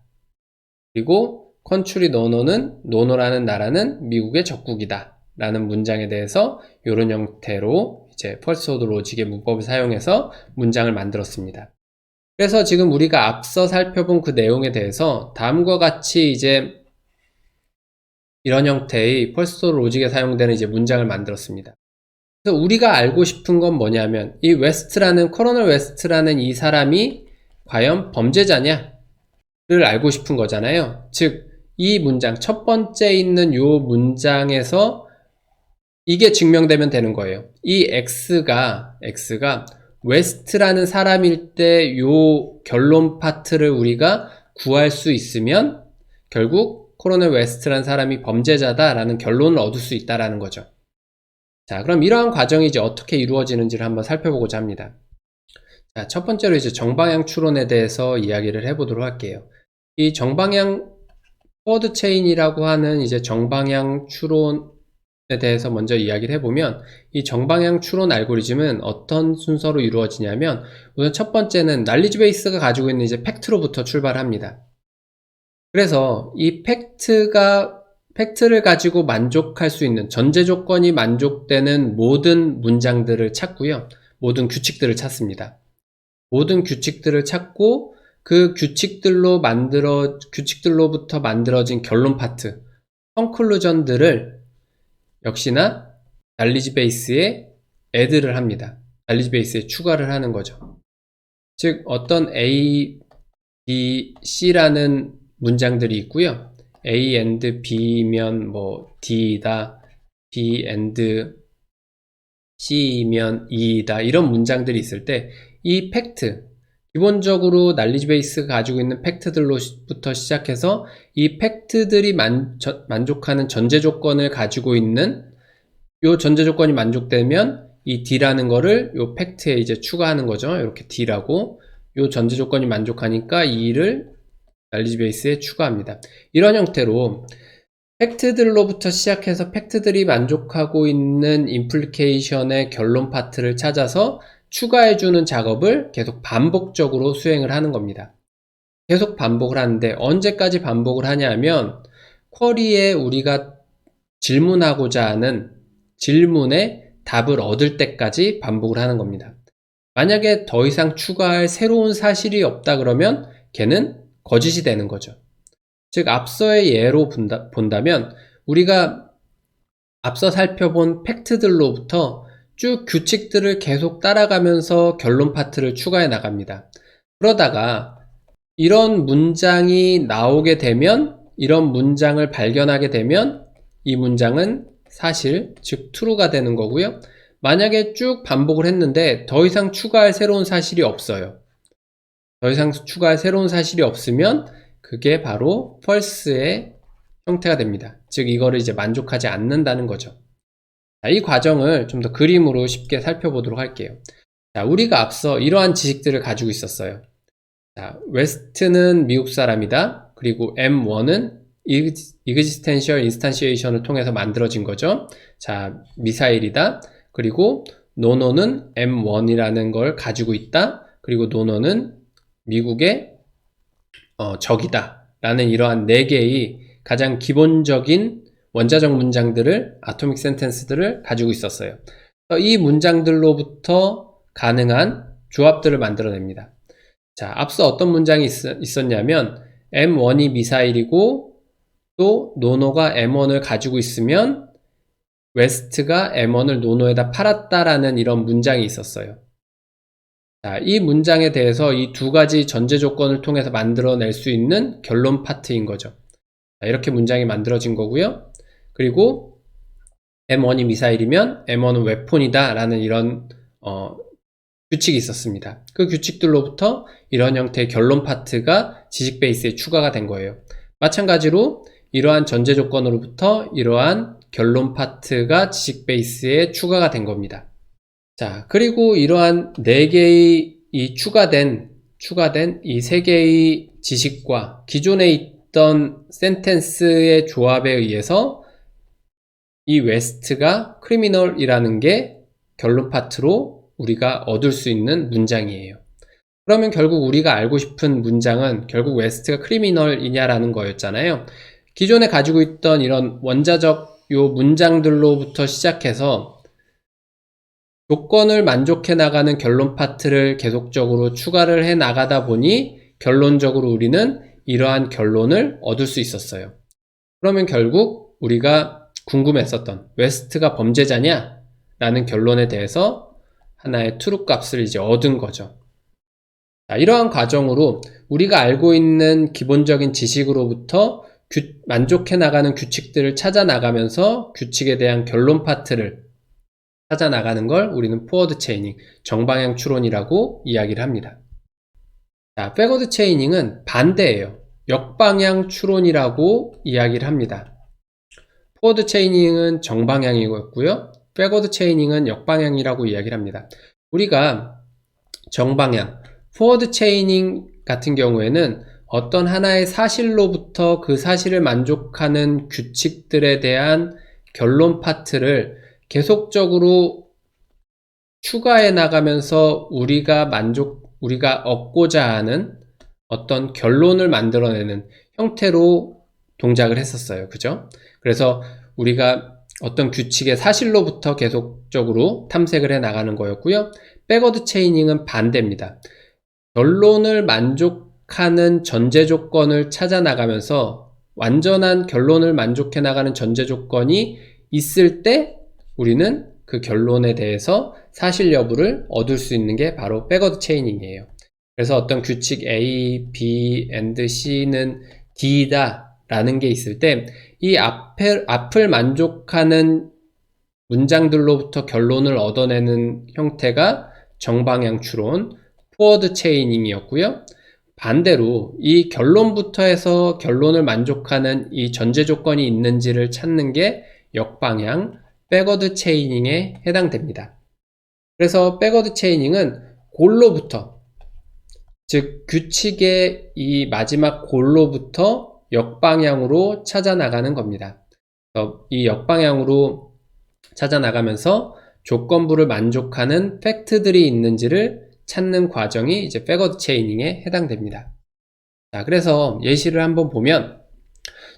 그리고 컨츄리 노노라는 나라는 미국의 적국이다 라는 문장에 대해서 이런 형태로 이제 퍼스트 오더 로직의 문법을 사용해서 문장을 만들었습니다. 그래서 지금 우리가 앞서 살펴본 그 내용에 대해서 다음과 같이 이제 이런 형태의 퍼스트 오더 로직에 사용되는 이제 문장을 만들었습니다. 그래서 우리가 알고 싶은 건 뭐냐면 이 코로넬 웨스트라는 이 사람이 과연 범죄자냐를 알고 싶은 거잖아요. 즉 이 문장 첫 번째 있는 요 문장에서 이게 증명되면 되는 거예요. 이 X가 웨스트라는 사람일 때 요 결론 파트를 우리가 구할 수 있으면 결국 코로넬 웨스트라는 사람이 범죄자다라는 결론을 얻을 수 있다라는 거죠. 자, 그럼 이러한 과정이 이제 어떻게 이루어지는지를 한번 살펴보고자 합니다. 자, 첫 번째로 이제 정방향 추론에 대해서 이야기를 해보도록 할게요. 이 정방향 포워드 체인이라고 하는 이제 정방향 추론에 대해서 먼저 이야기를 해보면 이 정방향 추론 알고리즘은 어떤 순서로 이루어지냐면 우선 첫 번째는 날리지 베이스가 가지고 있는 이제 팩트로부터 출발합니다. 그래서 이 팩트를 가지고 만족할 수 있는 전제 조건이 만족되는 모든 문장들을 찾고요. 모든 규칙들을 찾습니다. 모든 규칙들을 찾고 그 규칙들로부터 만들어진 결론 파트, 컨클루전들을 역시나 날리지 베이스에 add를 합니다. 날리지 베이스에 추가를 하는 거죠. 즉 어떤 A, B, C라는 문장들이 있고요. A and B면 뭐 D다, B and C면 E다 이런 문장들이 있을 때 이 팩트, 기본적으로 날리지 베이스가 가지고 있는 팩트들로부터 시작해서 이 팩트들이 만족하는 전제 조건을 가지고 있는 요 전제 조건이 만족되면 이 D라는 거를 요 팩트에 이제 추가하는 거죠. 이렇게 D라고 요 전제 조건이 만족하니까 E를 날리지 베이스에 추가합니다. 이런 형태로 팩트들로부터 시작해서 팩트들이 만족하고 있는 임플리케이션의 결론 파트를 찾아서 추가해주는 작업을 계속 반복적으로 수행을 하는 겁니다. 계속 반복을 하는데 언제까지 반복을 하냐면 쿼리에 우리가 질문하고자 하는 질문에 답을 얻을 때까지 반복을 하는 겁니다. 만약에 더 이상 추가할 새로운 사실이 없다 그러면 걔는 거짓이 되는 거죠. 즉 앞서의 예로 본다면 우리가 앞서 살펴본 팩트들로부터 쭉 규칙들을 계속 따라가면서 결론 파트를 추가해 나갑니다. 그러다가 이런 문장이 나오게 되면, 이런 문장을 발견하게 되면 이 문장은 사실, 즉 true가 되는 거고요. 만약에 쭉 반복을 했는데 더 이상 추가할 새로운 사실이 없어요. 더 이상 추가할 새로운 사실이 없으면 그게 바로 false의 형태가 됩니다. 즉 이거를 이제 만족하지 않는다는 거죠. 자, 이 과정을 좀 더 그림으로 쉽게 살펴보도록 할게요. 자, 우리가 앞서 이러한 지식들을 가지고 있었어요. 자, 웨스트는 미국 사람이다. 그리고 M1은 Existential Instantiation을 통해서 만들어진 거죠. 자, 미사일이다. 그리고 노노는 M1이라는 걸 가지고 있다. 그리고 노노는 미국의 적이다. 라는 이러한 4개의 가장 기본적인 원자적 문장들을, 아토믹 센텐스들을 가지고 있었어요. 이 문장들로부터 가능한 조합들을 만들어냅니다. 자, 앞서 어떤 문장이 있었냐면 M1이 미사일이고 또 노노가 M1을 가지고 있으면 웨스트가 M1을 노노에다 팔았다라는 이런 문장이 있었어요. 자, 이 문장에 대해서 이 두 가지 전제 조건을 통해서 만들어낼 수 있는 결론 파트인 거죠. 자, 이렇게 문장이 만들어진 거고요. 그리고 M1이 미사일이면 M1은 웨폰이다 라는 이런 규칙이 있었습니다. 그 규칙들로부터 이런 형태의 결론 파트가 지식 베이스에 추가가 된 거예요. 마찬가지로 이러한 전제 조건으로부터 이러한 결론 파트가 지식 베이스에 추가가 된 겁니다. 자, 그리고 이러한 4개의 이 추가된 이 3개의 지식과 기존에 있던 센텐스의 조합에 의해서 이 웨스트가 크리미널이라는 게 결론 파트로 우리가 얻을 수 있는 문장이에요. 그러면 결국 우리가 알고 싶은 문장은 결국 웨스트가 크리미널이냐라는 거였잖아요. 기존에 가지고 있던 이런 원자적 요 문장들로부터 시작해서 조건을 만족해 나가는 결론 파트를 계속적으로 추가를 해 나가다 보니 결론적으로 우리는 이러한 결론을 얻을 수 있었어요. 그러면 결국 우리가 궁금했었던 웨스트가 범죄자냐? 라는 결론에 대해서 하나의 트루 값을 이제 얻은 거죠. 자, 이러한 과정으로 우리가 알고 있는 기본적인 지식으로부터 만족해 나가는 규칙들을 찾아 나가면서 규칙에 대한 결론 파트를 찾아 나가는 걸 우리는 포워드 체이닝, 정방향 추론이라고 이야기를 합니다. 자, 백워드 체이닝은 반대예요. 역방향 추론이라고 이야기를 합니다. 포워드 체이닝은 정방향이었고요. 백워드 체이닝은 역방향이라고 이야기를 합니다. 우리가 정방향, 포워드 체이닝 같은 경우에는 어떤 하나의 사실로부터 그 사실을 만족하는 규칙들에 대한 결론 파트를 계속적으로 추가해 나가면서 우리가 얻고자 하는 어떤 결론을 만들어내는 형태로 동작을 했었어요. 그죠? 그래서 우리가 어떤 규칙의 사실로부터 계속적으로 탐색을 해 나가는 거였고요. 백워드 체이닝은 반대입니다. 결론을 만족하는 전제 조건을 찾아 나가면서 완전한 결론을 만족해 나가는 전제 조건이 있을 때 우리는 그 결론에 대해서 사실 여부를 얻을 수 있는 게 바로 백워드 체이닝이에요. 그래서 어떤 규칙 A, B, and C는 D다 라는 게 있을 때 이 앞을 만족하는 문장들로부터 결론을 얻어내는 형태가 정방향 추론, 포워드 체이닝이었고요. 반대로 이 결론부터 해서 결론을 만족하는 이 전제 조건이 있는지를 찾는 게 역방향, 백워드 체이닝에 해당됩니다. 그래서 백워드 체이닝은 골로부터, 즉 규칙의 이 마지막 골로부터 역방향으로 찾아 나가는 겁니다. 이 역방향으로 찾아 나가면서 조건부를 만족하는 팩트들이 있는지를 찾는 과정이 이제 백워드 체이닝에 해당됩니다. 자, 그래서 예시를 한번 보면,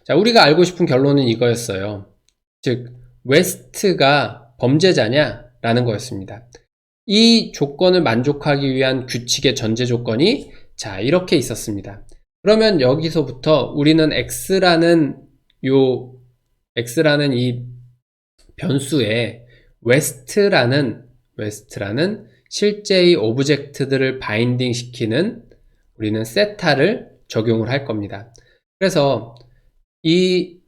자, 우리가 알고 싶은 결론은 이거였어요. 즉, 웨스트가 범죄자냐? 라는 거였습니다. 이 조건을 만족하기 위한 규칙의 전제 조건이 자, 이렇게 있었습니다. 그러면 여기서부터 우리는 X라는 이 변수에 웨스트라는 실제의 오브젝트들을 바인딩 시키는 우리는 세타를 적용을 할 겁니다. 그래서 이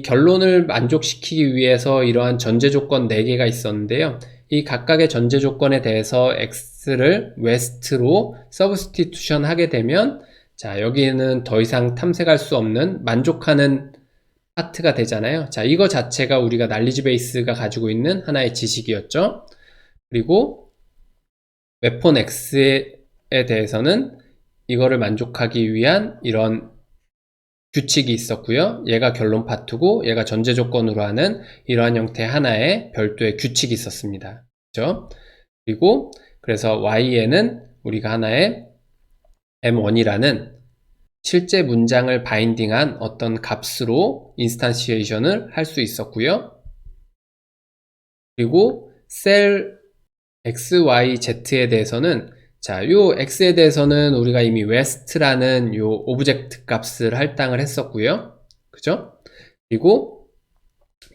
결론을 만족시키기 위해서 이러한 전제 조건 4개가 있었는데요. 이 각각의 전제 조건에 대해서 x를 west로 서브스티튜션 하게 되면, 자, 여기는 더 이상 탐색할 수 없는 만족하는 파트가 되잖아요. 자, 이거 자체가 우리가 날리지 베이스가 가지고 있는 하나의 지식이었죠. 그리고 웹폰 x에 대해서는 이거를 만족하기 위한 이런 규칙이 있었고요. 얘가 결론 파트고 얘가 전제 조건으로 하는 이러한 형태 하나의 별도의 규칙이 있었습니다. 그렇죠? 그리고 그래서 y에는 우리가 하나의 m1이라는 실제 문장을 바인딩한 어떤 값으로 인스탄시에이션을 할 수 있었고요. 그리고 셀 x, y, z에 대해서는, 자, 요 x에 대해서는 우리가 이미 west라는 요 오브젝트 값을 할당을 했었고요. 그죠? 그리고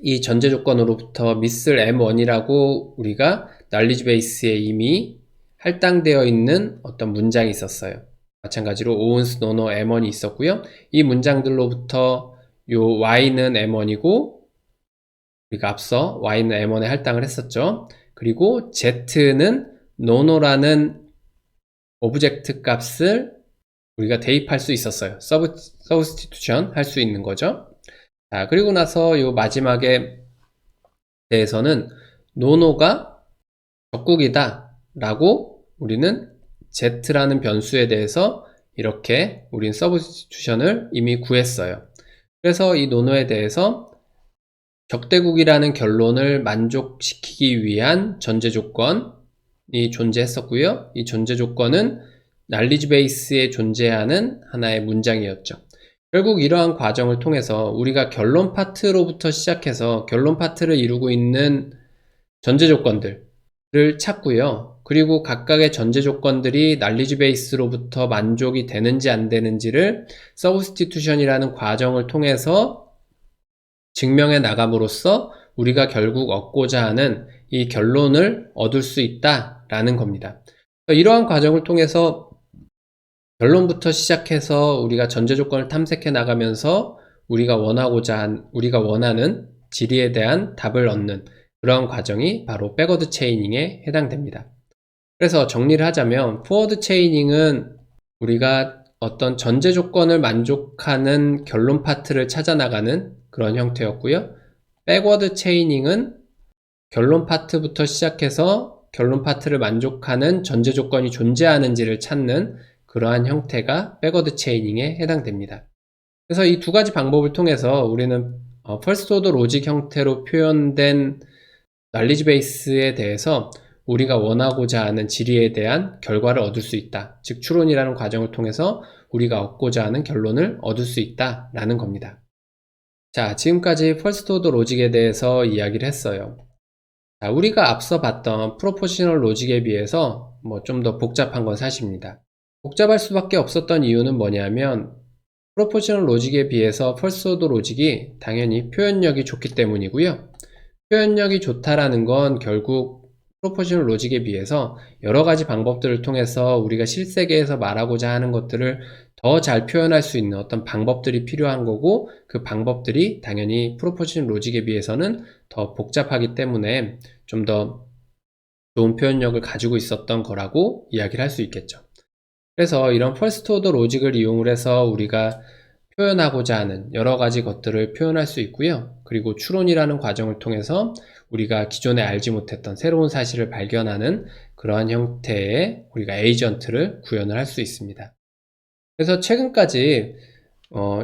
이 전제 조건으로부터 미슬 m1이라고 우리가 knowledge base에 이미 할당되어 있는 어떤 문장이 있었어요. 마찬가지로 owns, nono, m1이 있었고요. 이 문장들로부터 요 y는 m1이고 우리가 앞서 y는 m1에 할당을 했었죠. 그리고 z는 nono라는 오브젝트 값을 우리가 대입할 수 있었어요. 서브스티튜션 할 수 있는 거죠. 자, 그리고 나서 요 마지막에 대해서는 nono가 적국이다 라고 우리는 z라는 변수에 대해서 이렇게 우린 서브스티튜션을 이미 구했어요. 그래서 이 nono에 대해서 적대국이라는 결론을 만족시키기 위한 전제 조건이 존재했었고요. 이 전제 조건은 knowledge base에 존재하는 하나의 문장이었죠. 결국 이러한 과정을 통해서 우리가 결론 파트로부터 시작해서 결론 파트를 이루고 있는 전제 조건들을 찾고요. 그리고 각각의 전제 조건들이 knowledge base로부터 만족이 되는지 안 되는지를 substitution이라는 과정을 통해서 증명해 나감으로써 우리가 결국 얻고자 하는 이 결론을 얻을 수 있다라는 겁니다. 이러한 과정을 통해서 결론부터 시작해서 우리가 전제 조건을 탐색해 나가면서 우리가 원하는 지리에 대한 답을 얻는 그런 과정이 바로 백워드 체이닝에 해당됩니다. 그래서 정리를 하자면 포워드 체이닝은 우리가 어떤 전제 조건을 만족하는 결론 파트를 찾아 나가는 그런 형태였고요. 백워드 체이닝은 결론 파트부터 시작해서 결론 파트를 만족하는 전제 조건이 존재하는지를 찾는 그러한 형태가 백워드 체이닝에 해당됩니다. 그래서 이 두 가지 방법을 통해서 우리는 퍼스트 오더 로직 형태로 표현된 knowledge base에 대해서 우리가 원하고자 하는 지리에 대한 결과를 얻을 수 있다. 즉 추론이라는 과정을 통해서 우리가 얻고자 하는 결론을 얻을 수 있다라는 겁니다. 자, 지금까지 퍼스트 오더 로직에 대해서 이야기를 했어요. 자, 우리가 앞서 봤던 프로포지셔널 로직에 비해서 좀 더 복잡한 건 사실입니다. 복잡할 수밖에 없었던 이유는 뭐냐면 프로포지셔널 로직에 비해서 퍼스트 오더 로직이 당연히 표현력이 좋기 때문이고요. 표현력이 좋다라는 건 결국 프로포지셔널 로직에 비해서 여러 가지 방법들을 통해서 우리가 실세계에서 말하고자 하는 것들을 더 잘 표현할 수 있는 어떤 방법들이 필요한 거고, 그 방법들이 당연히 프로포지셔널 로직에 비해서는 더 복잡하기 때문에 좀 더 좋은 표현력을 가지고 있었던 거라고 이야기를 할 수 있겠죠. 그래서 이런 퍼스트 오더 로직을 이용을 해서 우리가 표현하고자 하는 여러 가지 것들을 표현할 수 있고요. 그리고 추론이라는 과정을 통해서 우리가 기존에 알지 못했던 새로운 사실을 발견하는 그러한 형태의 우리가 에이전트를 구현을 할 수 있습니다. 그래서 최근까지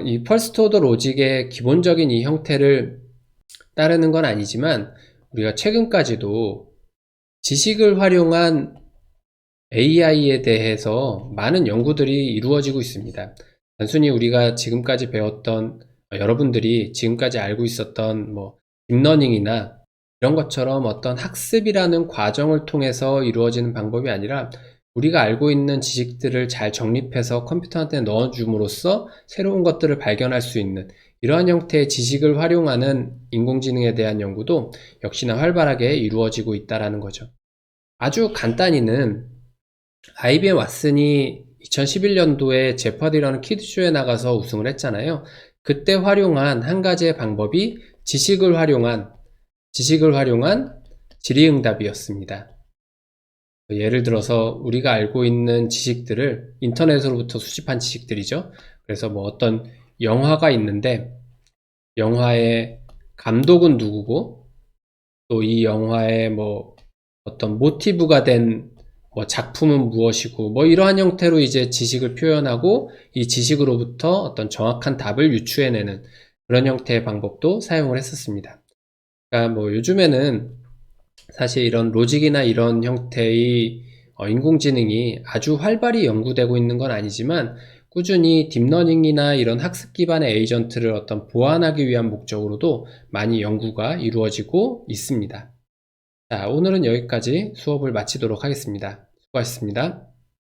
이 퍼스트 오더 로직의 기본적인 이 형태를 따르는 건 아니지만 우리가 최근까지도 지식을 활용한 AI에 대해서 많은 연구들이 이루어지고 있습니다. 단순히 우리가 지금까지 배웠던, 여러분들이 지금까지 알고 있었던 딥러닝이나 이런 것처럼 어떤 학습이라는 과정을 통해서 이루어지는 방법이 아니라 우리가 알고 있는 지식들을 잘 정립해서 컴퓨터한테 넣어줌으로써 새로운 것들을 발견할 수 있는 이러한 형태의 지식을 활용하는 인공지능에 대한 연구도 역시나 활발하게 이루어지고 있다는 거죠. 아주 간단히는 IBM 왓슨이 2011년도에 제퍼디라는 키드쇼에 나가서 우승을 했잖아요. 그때 활용한 한 가지의 방법이 지식을 활용한 질의응답이었습니다. 예를 들어서 우리가 알고 있는 지식들을 인터넷으로부터 수집한 지식들이죠. 그래서 뭐 어떤 영화가 있는데 영화의 감독은 누구고 또 이 영화의 뭐 어떤 모티브가 된 뭐 작품은 무엇이고 뭐 이러한 형태로 이제 지식을 표현하고 이 지식으로부터 어떤 정확한 답을 유추해내는 그런 형태의 방법도 사용을 했었습니다. 그러니까 뭐 요즘에는 사실 이런 로직이나 이런 형태의 인공지능이 아주 활발히 연구되고 있는 건 아니지만 꾸준히 딥러닝이나 이런 학습 기반의 에이전트를 어떤 보완하기 위한 목적으로도 많이 연구가 이루어지고 있습니다. 자, 오늘은 여기까지 수업을 마치도록 하겠습니다. 수고하셨습니다.